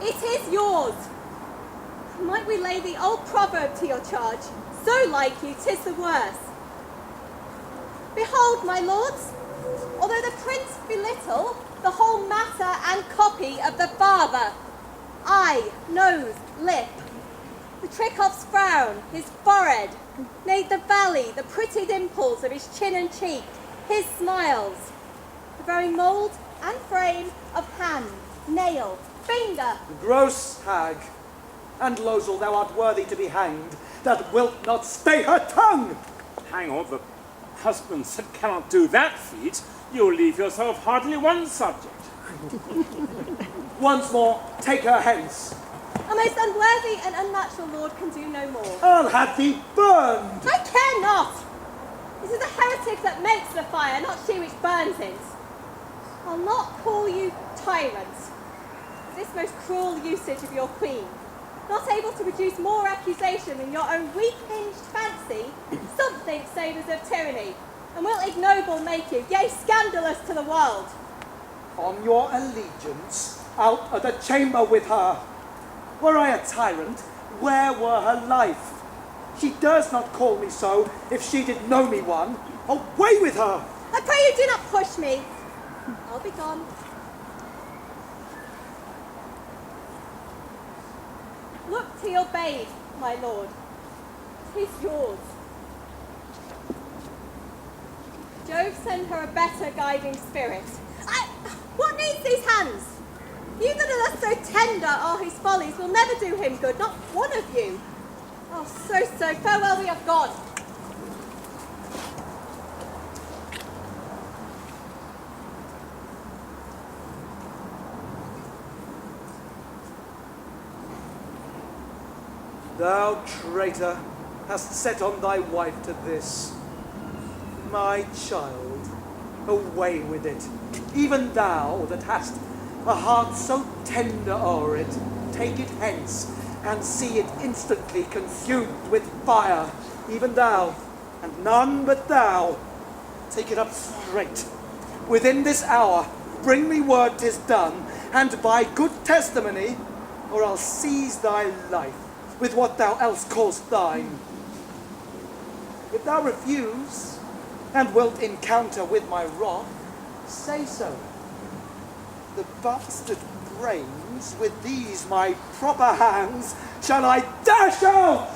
It is yours. Might we lay the old proverb to your charge? So like you, 'tis the worse. Behold, my lords, although the prince be little, the whole matter and copy of the father. Eye, nose, lip, the Trickhoff's frown, his forehead, nay the valley, the pretty dimples of his chin and cheek, his smiles, the very mould and frame of hand, nail, finger. Gross hag, and Losel, thou art worthy to be hanged, that wilt not stay her tongue. Hang on, the husbands that cannot do that feat, you'll leave yourself hardly one subject. Once more, take her hence. A most unworthy and unnatural lord can do no more. I'll have thee burned. I care not. It is the heretic that makes the fire, not she which burns it. I'll not call you tyrants. This most cruel usage of your queen, not able to produce more accusation than your own weak-hinged fancy, something savours of tyranny, and will ignoble make you, yea, scandalous to the world. On your allegiance, out of the chamber with her. Were I a tyrant, where were her life? She dares not call me so, if she did know me one. Away with her! I pray you do not push me. I'll be gone. Look to your babe, my lord. 'Tis yours. Jove send her a better guiding spirit. What needs these hands? You that are thus so tender are whose follies will never do him good, not one of you. Oh, so, farewell we have gone. Thou traitor, hast set on thy wife to this. My child, away with it. Even thou that hast a heart so tender o'er it, take it hence, and see it instantly consumed with fire. Even thou, and none but thou, take it up straight. Within this hour, bring me word 'tis done, and by good testimony, or I'll seize thy life with what thou else call'st thine. If thou refuse, and wilt encounter with my wrath, say so. The bastard brains with these my proper hands shall I dash out.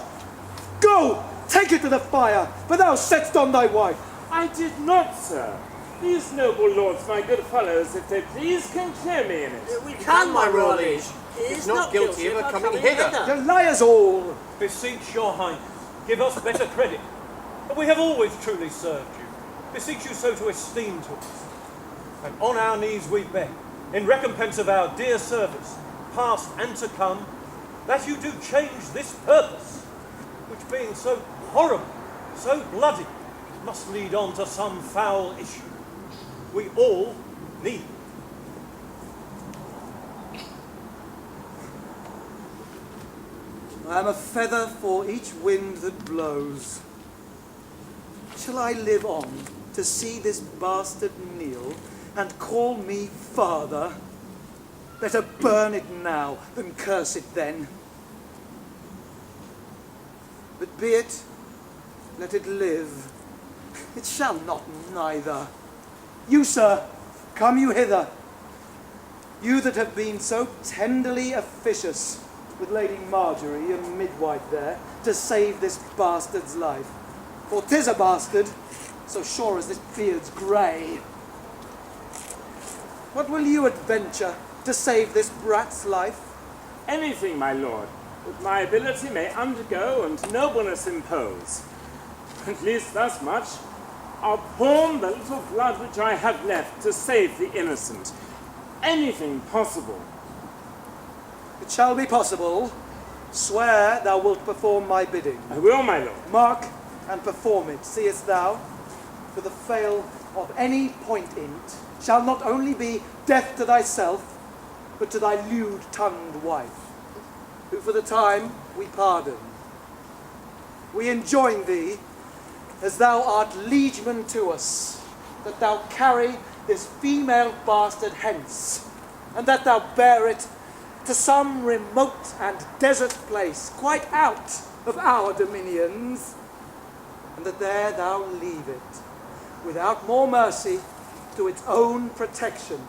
Go, take it to the fire, for thou set'st on thy wife. I did not, sir. These noble lords, my good fellows, if they please, can clear me in it. We can, my royal liege. He is not guilty of coming hither. You liars all! Beseech your highness, give us better credit. We have always truly served you. Beseech you so to esteem to us. And on our knees we beg, in recompense of our dear service, past and to come, that you do change this purpose, which being so horrible, so bloody, must lead on to some foul issue. We all need. I am a feather for each wind that blows. Shall I live on to see this bastard kneel and call me father? Better burn it now than curse it then. But be it, let it live. It shall not neither. You, sir, come you hither. You that have been so tenderly officious with Lady Marjorie, a midwife there, to save this bastard's life. For 'tis a bastard, so sure as this beard's grey. What will you adventure to save this brat's life? Anything, my lord, that my ability may undergo and nobleness impose. At least thus much, I'll pawn the little blood which I have left to save the innocent. Anything possible. It shall be possible. Swear thou wilt perform my bidding. I will, my lord. Mark and perform it, seest thou? For the fail of any point in't shall not only be death to thyself, but to thy lewd-tongued wife, who for the time we pardon. We enjoin thee, as thou art liegeman to us, that thou carry this female bastard hence, and that thou bear it to some remote and desert place, quite out of our dominions, and that there thou leave it, without more mercy, to its own protection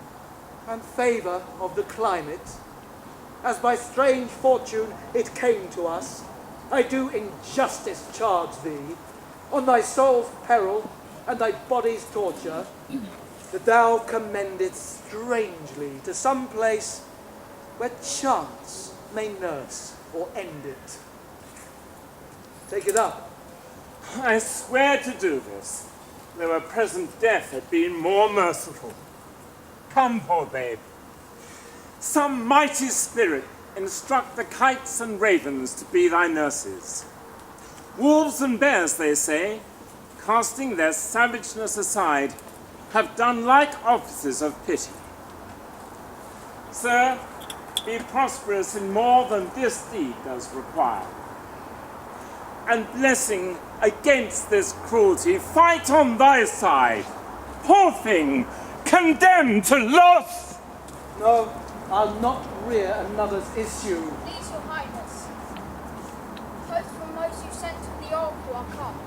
and favour of the climate, as by strange fortune it came to us. I do in justice charge thee, on thy soul's peril and thy body's torture, that thou commend it strangely to some place where chance may nurse or end it. Take it up. I swear to do this, though a present death had been more merciful. Come, poor babe. Some mighty spirit instruct the kites and ravens to be thy nurses. Wolves and bears, they say, casting their savageness aside, have done like offices of pity. Sir, be prosperous in more than this deed does require. And blessing against this cruelty, fight on thy side. Poor thing, condemned to loss! No, I'll not rear another's issue. Please, your highness. Hopes from those you sent to the oracle are come,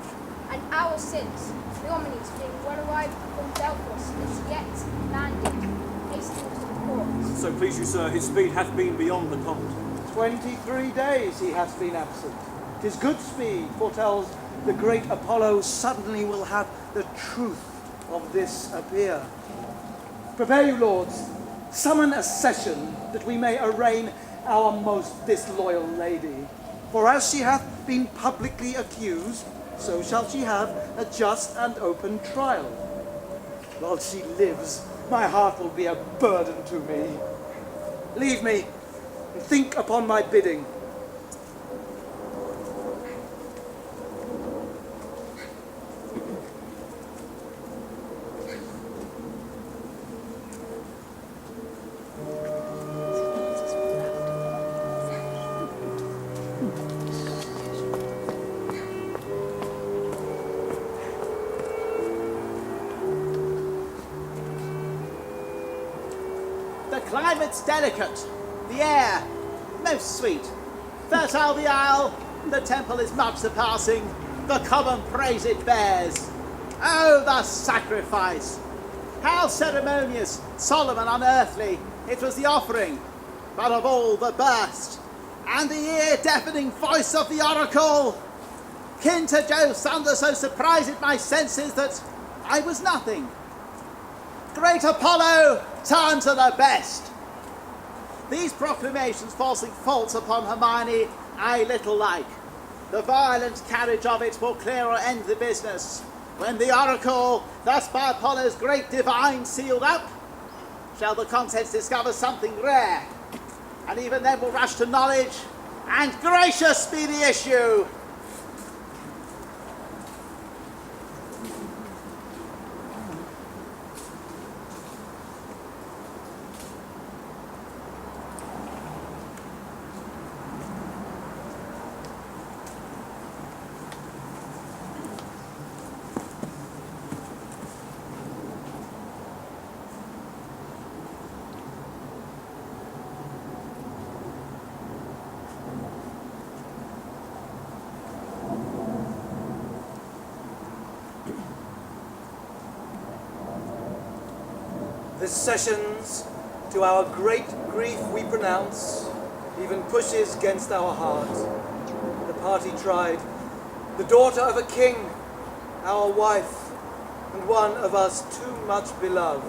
and hours since, Cleomenes being well arrived from Delphos is yet landed, hastening to the port. So please you, sir, his speed hath been beyond the common. 23 days he hath been absent. 'Tis good speed, foretells the great Apollo suddenly will have the truth of this appear. Prepare you, lords, summon a session that we may arraign our most disloyal lady. For as she hath been publicly accused, so shall she have a just and open trial. While she lives, my heart will be a burden to me. Leave me, and think upon my bidding. The climate's delicate, the air most sweet. Fertile the isle, the temple is much surpassing, the common praise it bears. Oh, the sacrifice! How ceremonious, solemn and unearthly, it was the offering, but of all the burst, and the ear-deafening voice of the oracle! Kin to Jove's thunder so surprised my senses that I was nothing. Great Apollo, turn to the best. These proclamations forcing faults upon Hermione I little like. The violent carriage of it will clearer end the business, when the oracle, thus by Apollo's great divine sealed up, shall the contents discover something rare, and even then will rush to knowledge, and gracious be the issue. This sessions, to our great grief we pronounce, even pushes against our heart. The party tried, the daughter of a king, our wife, and one of us too much beloved.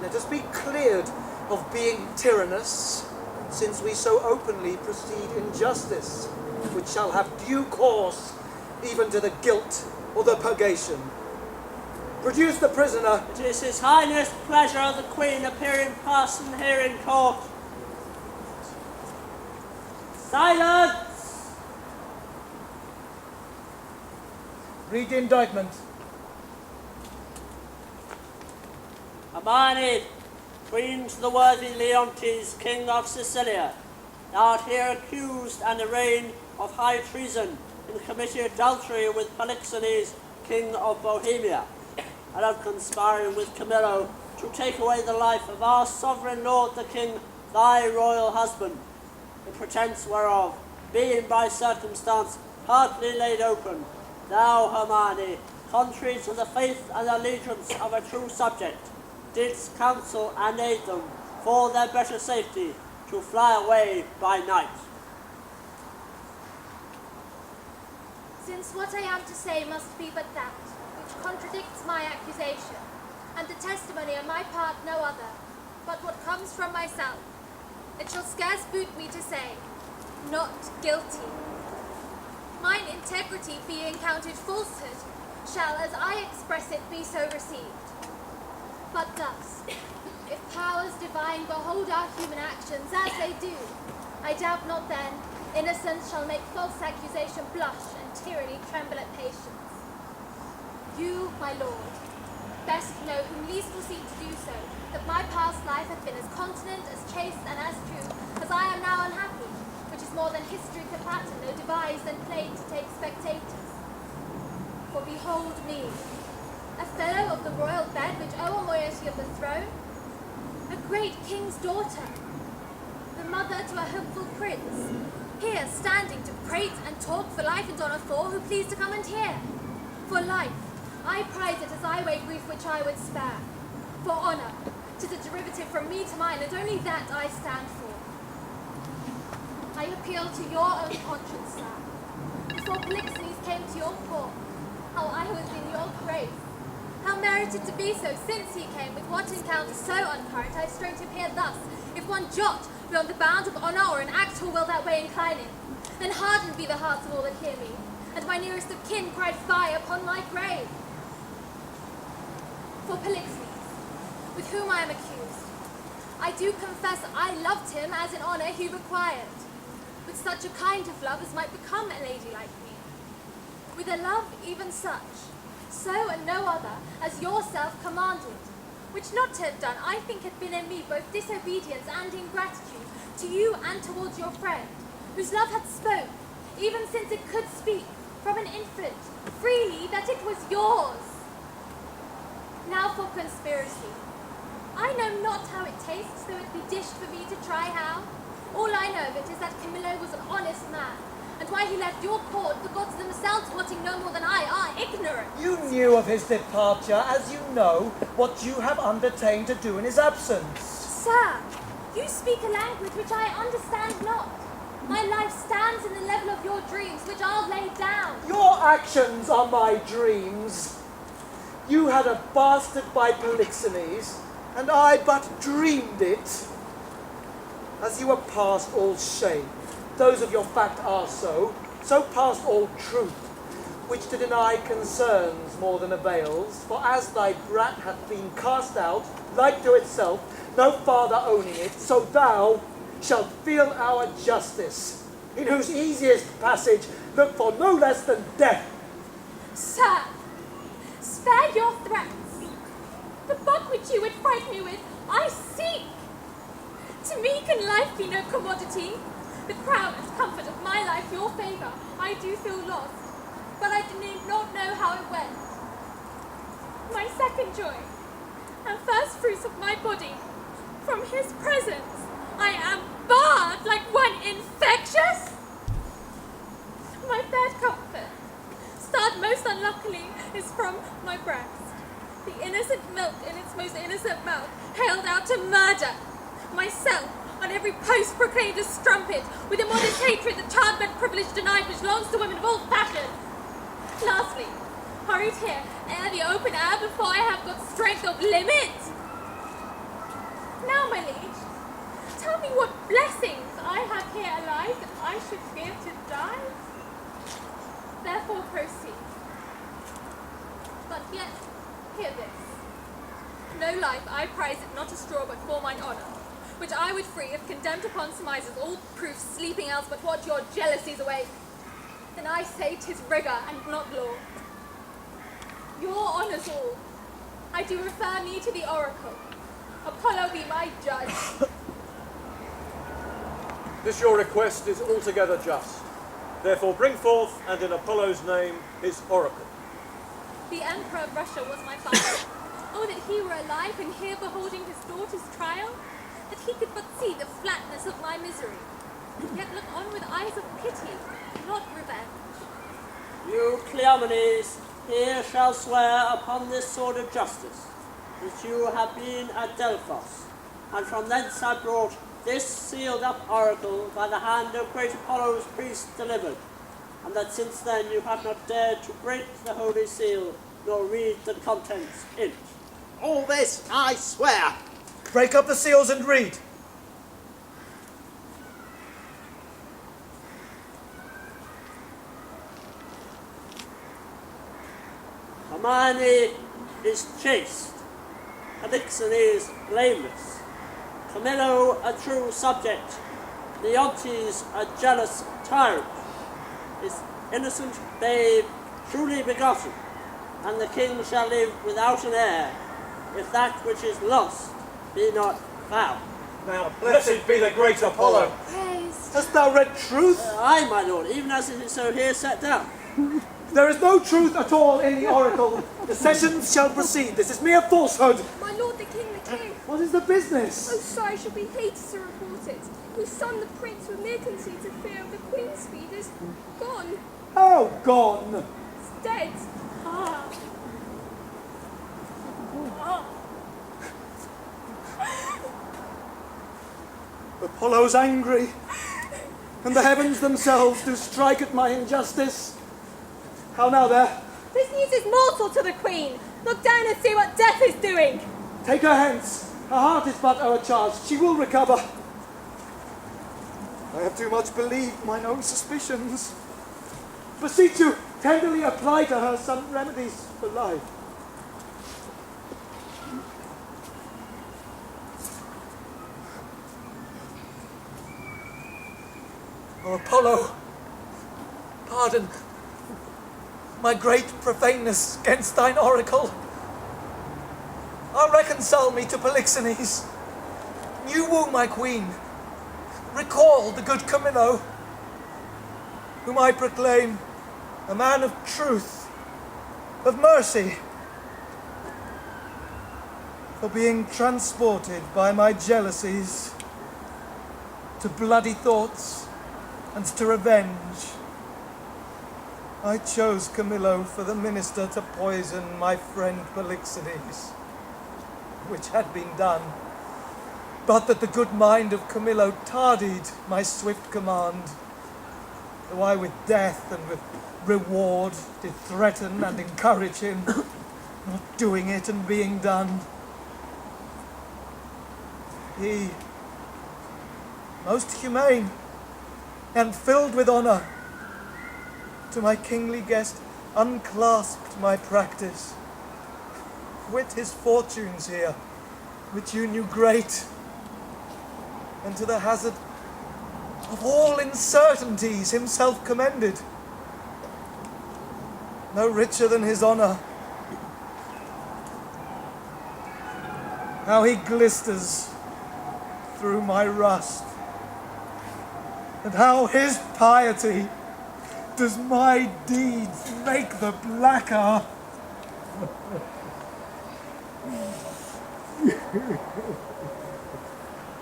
Let us be cleared of being tyrannous, since we so openly proceed in justice, which shall have due course, even to the guilt or the purgation. Produce the prisoner. It is His Highness' pleasure of the Queen appear in person here in court. Silence! Read the indictment. Hermione, Queen to the worthy Leontes, King of Sicilia, thou art here accused and arraigned of high treason in committing adultery with Polixenes, King of Bohemia, and of conspiring with Camillo to take away the life of our sovereign lord the king thy royal husband, the pretence whereof, being by circumstance partly laid open, thou, Hermione, contrary to the faith and allegiance of a true subject, didst counsel and aid them, for their better safety, to fly away by night. Since what I am to say must be but that, which contradicts my accusation, and the testimony on my part no other, but what comes from myself, it shall scarce boot me to say, not guilty. Mine integrity being counted falsehood, shall, as I express it, be so received. But thus, if powers divine behold our human actions as they do, I doubt not then, innocence shall make false accusation blush and tyranny tremble at patience. You, my lord, best know whom least will seem to do so, that my past life hath been as continent, as chaste, and as true, as I am now unhappy, which is more than history could pattern, no devised and played to take spectators. For behold me, a fellow of the royal bed which owe a moiety of the throne, a great king's daughter, the mother to a hopeful prince, here standing to prate and talk for life and honour for who please to come and hear. For life, I prize it as I weigh grief which I would spare. For honour, 'tis a derivative from me to mine, and only that I stand for. I appeal to your own conscience, sir. Before Polixenes came to your court, how I was in your grace, how merited to be so, since he came with what encounter so uncurrent, I straight appeared thus, if one jot beyond the bound of honour or an act who will that way inclining, then hardened be the hearts of all that hear me, and my nearest of kin cried fie upon my grave. For Polixenes, with whom I am accused, I do confess I loved him as in honour he required, with such a kind of love as might become a lady like me, with a love even such, so and no other, as yourself commanded, which not to have done, I think had been in me both disobedience and ingratitude to you and towards your friend, whose love hath spoke, even since it could speak, from an infant, freely that it was yours. Now for conspiracy. I know not how it tastes, though it be dished for me to try how. All I know of it is that Camillo was an honest man, and why he left your court, the gods themselves, wanting no more than I, are ignorant. You knew of his departure, as you know what you have undertaken to do in his absence. Sir, you speak a language which I understand not. My life stands in the level of your dreams, which I'll lay down. Your actions are my dreams. You had a bastard by Polixenes, and I but dreamed it. As you are past all shame, those of your fact are so past all truth, which to deny concerns more than avails, for as thy brat hath been cast out, like to itself, no father owning it, so thou shalt feel our justice, in whose easiest passage look for no less than death. Sir, spare your threats. The buck which you would fright me with, I seek. To me can life be no commodity. The crown and comfort of my life, your favour, I do feel lost, but I do not know how it went. My second joy, and first fruits of my body, from his presence, I am barred like one infectious. My third comfort, starred most unluckily, is from my breast. The innocent milk in its most innocent mouth, hailed out to murder. Myself, on every post proclaimed a strumpet, with immodest hatred the childbed privilege denied which belongs to women of all fashion. Lastly, hurried here, ere the open air, before I have got strength of limit. Now, my liege, tell me what blessings I have here alive that I should fear to die. Therefore proceed. But yet, hear this. No life I prize it not a straw but for mine honour, which I would free if condemned upon surmises, all proof sleeping else but what your jealousies awake. Then I say 'tis rigour and not law. Your honours all, I do refer me to the oracle. Apollo be my judge. This your request is altogether just. Therefore bring forth, and in Apollo's name, his oracle. The Emperor of Russia was my father. Oh, that he were alive and here beholding his daughter's trial. that he could but see the flatness of my misery, yet look on with eyes of pity, not revenge. You, Cleomenes, here shall swear upon this sword of justice that you have been at Delphos, and from thence have brought this sealed up oracle by the hand of great Apollo's priest delivered, and that since then you have not dared to break the holy seal, nor read the contents in it. All this I swear. Break up the seals and read. Hermione is chaste, Polixenes blameless, Camillo a true subject, Leontes a jealous tyrant, his innocent babe truly begotten, and the king shall live without an heir, if that which is lost be not found. Now, blessed be the great Apollo. Praise. Hast thou read truth? Aye, my lord, even as it is so here set down. There is no truth at all in the oracle. The sessions shall proceed. This is mere falsehood. My lord the king. What is the business? Oh, sir, I should be hated to report it. Your son, the prince, with mere conceit of fear of the queen's speed, is gone. How gone? He's dead. Ah. Apollo's angry, and the heavens themselves do strike at my injustice. How now there? This news is mortal to the queen. Look down and see what death is doing. Take her hence. Her heart is but o'ercharged. She will recover. I have too much believed mine own suspicions. Beseech you, tenderly apply to her some remedies for life. O Apollo, pardon my great profaneness against thine oracle. Reconcile me to Polixenes. You woo my queen. Recall the good Camillo, whom I proclaim a man of truth, of mercy, for being transported by my jealousies to bloody thoughts and to revenge. I chose Camillo for the minister to poison my friend Polixenes, which had been done, but that the good mind of Camillo tardied my swift command, though I with death and with reward did threaten and encourage him, not doing it and being done. He, most humane and filled with honour, to my kingly guest unclasped my practice. Quit his fortunes here, which you knew great, and to the hazard of all uncertainties himself commended. No richer than his honour. How he glisters through my rust, and how his piety does my deeds make the blacker.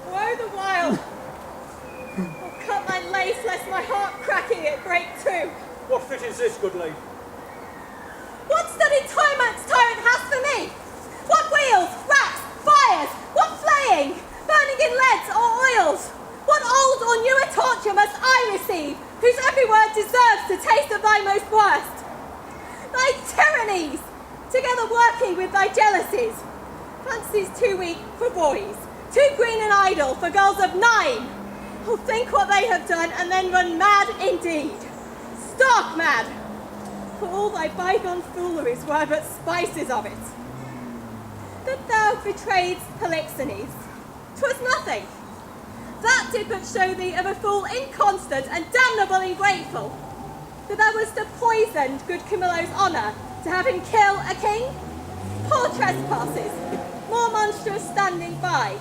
Woe the while! I'll cut my lace lest my heart cracking it break too. What fit is this, good lady? What studied tyrant's tyrant has for me? What wheels, racks, fires, what flaying, burning in leads or oils? What old or newer torture must I receive, whose every word deserves to taste of thy most worst? Thy tyrannies, together working with thy jealousies. Fancies too weak for boys, too green and idle for girls of 9. Who'll think what they have done and then run mad indeed. Stark mad, for all thy bygone fooleries were but spices of it. That thou betrayedst Polixenes, 'twas nothing. That did but show thee of a fool inconstant and damnable ingrateful. That thou wast to poison good Camillo's honour, to have him kill a king? Poor trespasses, more monstrous standing by.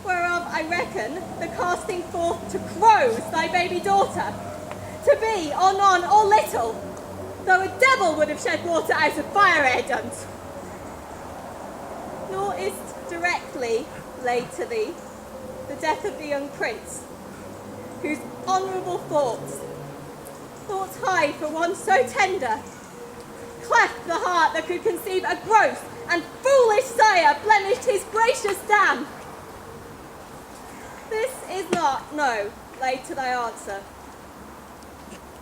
Whereof I reckon the casting forth to crows thy baby daughter, to be or none or little, though a devil would have shed water out of fire ere done. Nor is't directly laid to thee the death of the young prince, whose honourable thoughts high for one so tender, cleft the heart that could conceive a gross and foolish sire, blemished his gracious dam. This is not, no, laid to thy answer,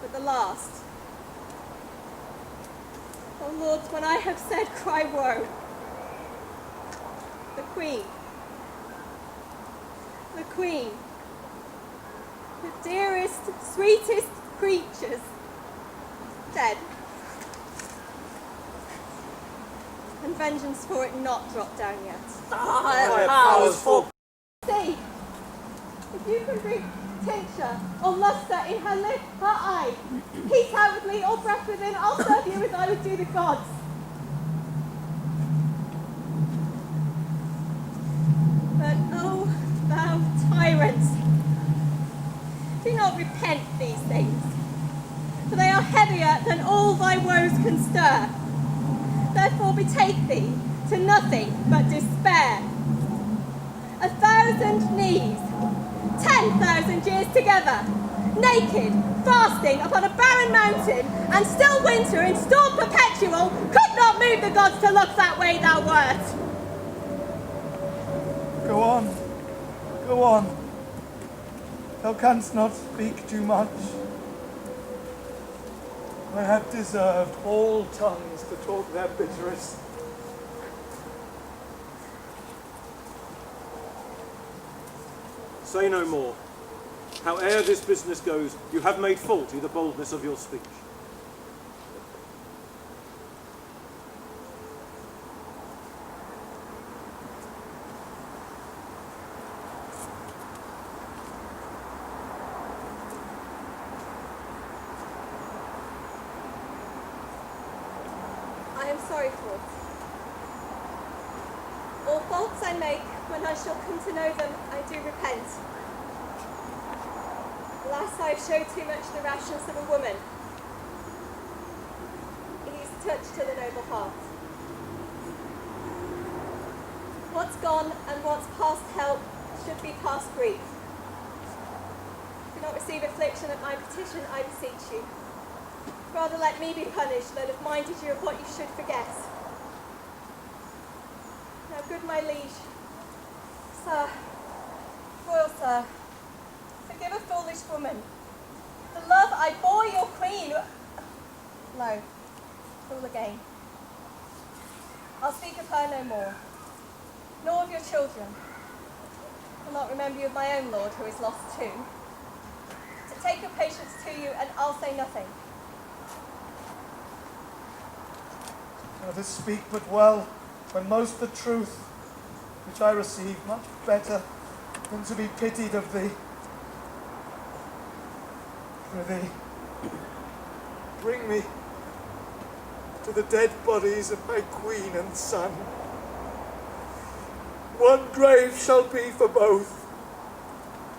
but the last. O Lord, when I have said, cry woe. The Queen, the dearest, sweetest creatures, dead. And vengeance for it not dropped down yet. Powers for See, if you can drink tincture or lustre in her lip, her eye, heat outwardly or breath within, I'll serve you as I would do the gods. But oh, thou tyrant, do not repent these things, for they are heavier than all thy woes can stir. Therefore betake thee to nothing but despair. 1,000 knees, 10,000 years together, naked, fasting upon a barren mountain, and still winter in storm perpetual, could not move the gods to look that way thou wert. Go on, go on. Thou canst not speak too much. I have deserved all tongues to talk their bitterest. Say no more. Howe'er this business goes, you have made faulty the boldness of your speech. I am sorry for it. All faults I make, when I shall come to know them, I do repent. Alas, I have showed too much the rashness of a woman. Ease touch to the noble heart. What's gone and what's past help should be past grief. Do not receive affliction at my petition, I beseech you. Rather let me be punished than have minded you of what you should forget. Now, good my liege, sir, royal sir, forgive a foolish woman. The love I bore your queen. No, fool again. I'll speak of her no more, nor of your children. I'll not remember you of my own lord, who is lost too. To take your patience to you, and I'll say nothing. Others speak but well, when most the truth, which I receive, much better than to be pitied of thee. Prithee, bring me to the dead bodies of my queen and son. One grave shall be for both.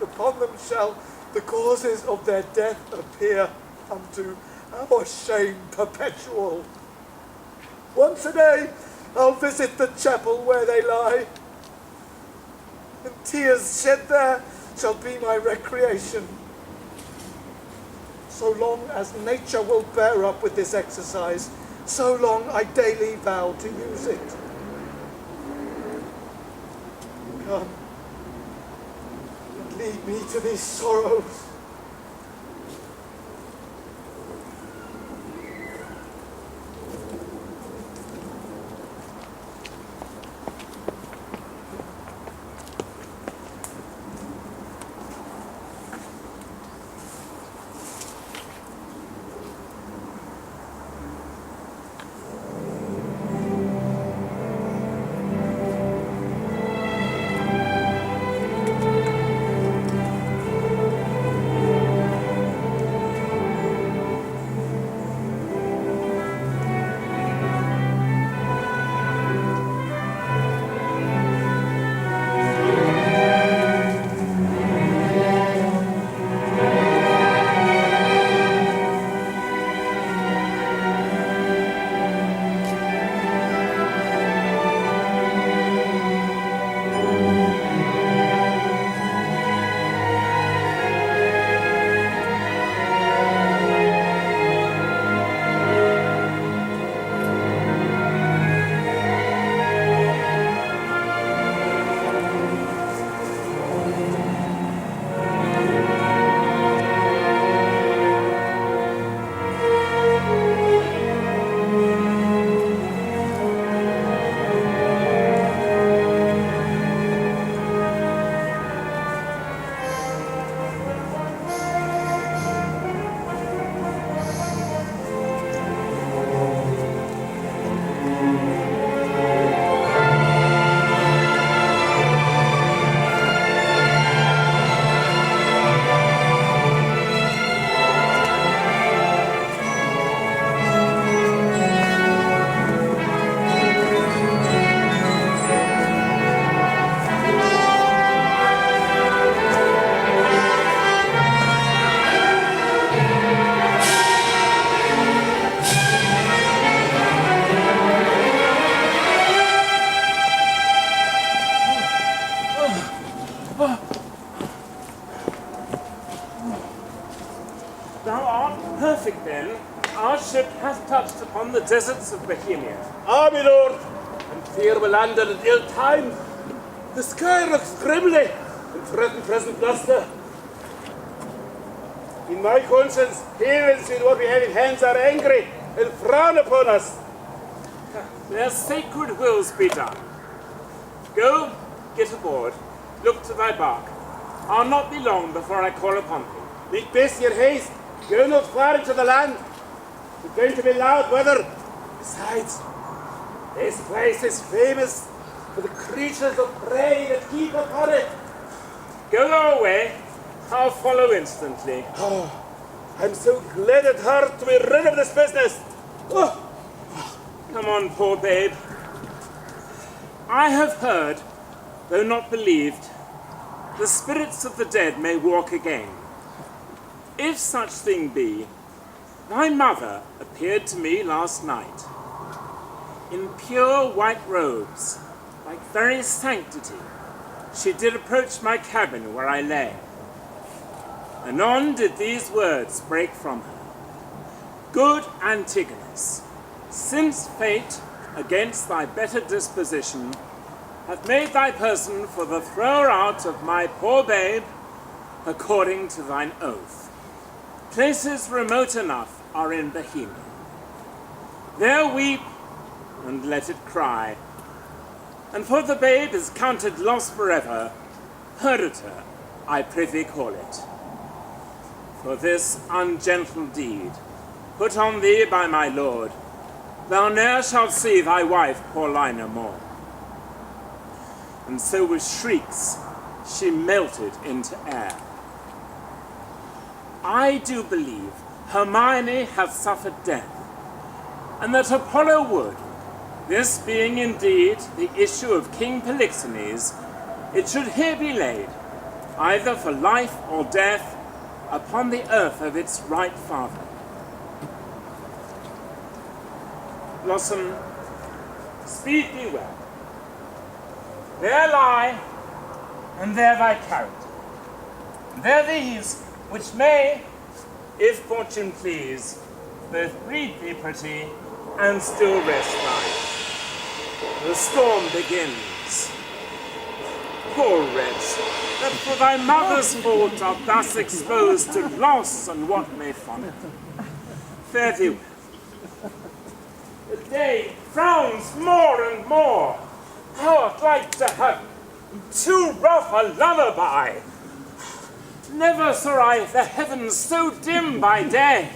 Upon them shall the causes of their death appear unto our shame perpetual. Once a day I'll visit the chapel where they lie, and tears shed there shall be my recreation, so long as nature will bear up with this exercise, so long I daily vow to use it. Come, and lead me to these sorrows. perfect then, our ship hath touched upon the deserts of Bohemia. Ah, my lord, and fear we landed at ill time. The sky looks grimly and threaten present bluster. In my conscience, heavens in what we have in hands are angry and frown upon us. Their sacred wills be done. Go, get aboard, look to thy bark. I'll not be long before I call upon thee. Make best your haste. Go not far into the land. It's going to be loud weather. Besides, this place is famous for the creatures of prey that keep upon it. Go thou away. I'll follow instantly. Oh, I'm so glad at heart to be rid of this business. Oh. Come on, poor babe. I have heard, though not believed, the spirits of the dead may walk again. If such thing be, thy mother appeared to me last night, in pure white robes, like very sanctity. She did approach my cabin where I lay. Anon did these words break from her. Good Antigonus, since fate, against thy better disposition, hath made thy person for the thrower out of my poor babe, according to thine oath, places remote enough are in Bohemia. There weep, and let it cry. And for the babe is counted lost forever, perdita, I prithee call it. For this ungentle deed, put on thee by my lord, thou ne'er shalt see thy wife Paulina more. And so with shrieks she melted into air. I do believe Hermione hath suffered death, and that Apollo would, this being indeed the issue of King Polixenes, it should here be laid, either for life or death, upon the earth of its right father. Blossom, speed thee well. There lie, and there thy character. And there these, which may, if fortune please, both breed thee pretty, and still rest thine. The storm begins. Poor wretch, that for thy mother's fault art thus exposed to loss and what may follow. Fare thee well. The day frowns more and more. How I'd like to have too rough a lullaby. Never saw I the heavens so dim by day.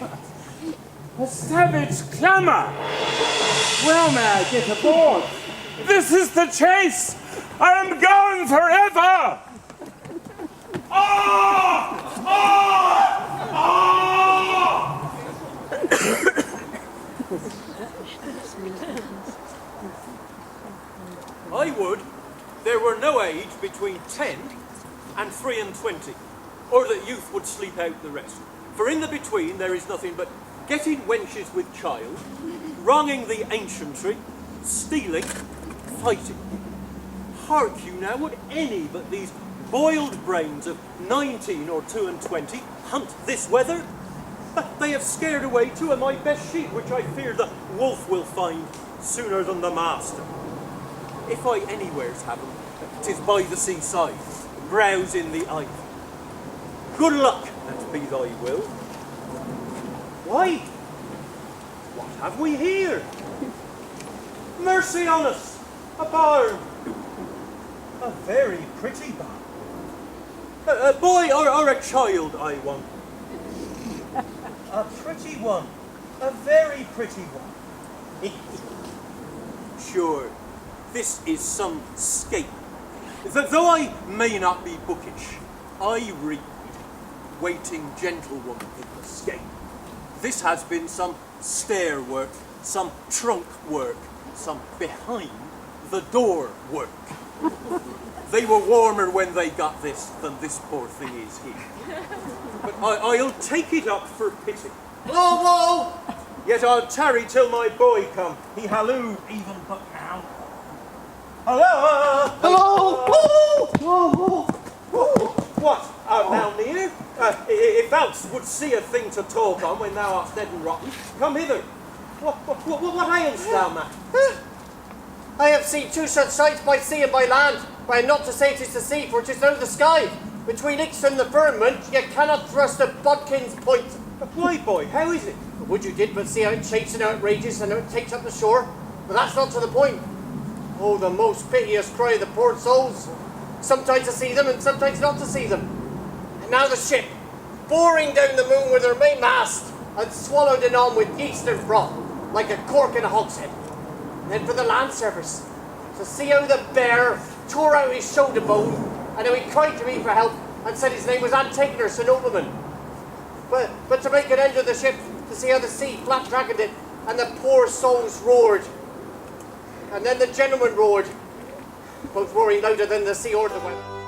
A savage clamour. Well, may I get aboard? This is the chase. I am gone forever. Ah! Ah! Ah! I would there were no age between 10 and 3 and 20, or that youth would sleep out the rest. For in the between there is nothing but getting wenches with child, wronging the ancientry, stealing, fighting. Hark you now, would any but these boiled brains of 19 or 2 and 20 hunt this weather? They have scared away 2 of my best sheep, which I fear the wolf will find sooner than the master. If I anywheres have them, 'tis by the seaside, browse in the ivy. Good luck, and be thy will. Why, what have we here? Mercy on us, a barn. A very pretty barn. A boy or a child, I want. A pretty one, a very pretty one. Sure, this is some scape. Though I may not be bookish, I read waiting gentlewoman in the scape. This has been some stair work, some trunk work, some behind the door work. They were warmer when they got this than this poor thing is here. But I'll take it up for pity. Hello! Yet I'll tarry till my boy come. He hallooed even but now. Hello! Hello! What? Art thou near? If thou else would see a thing to talk on when thou art dead and rotten. Come hither. What ails thou, man? I have seen two such sights by sea and by land, but I am not to say 'tis the sea, for 'tis now the sky. Between Ix and the firmament, ye cannot thrust a bodkin's point. Why, boy, how is it? Would you did but see how it shakes and how it rages and how it takes up the shore? But that's not to the point. Oh, the most piteous cry of the poor souls. Sometimes to see them and sometimes not to see them. And now the ship, boring down the moon with her mainmast, and swallowed in on with yeast and froth, like a cork in a hogshead. And then for the land service, to see how the bear tore out his shoulder bone, and how he cried to me for help, and said his name was Antigonus, Sir Nobleman. But to make an end of the ship, to see how the sea flat dragoned it, and the poor souls roared. And then the gentleman roared, both roaring louder than the sea or the weather.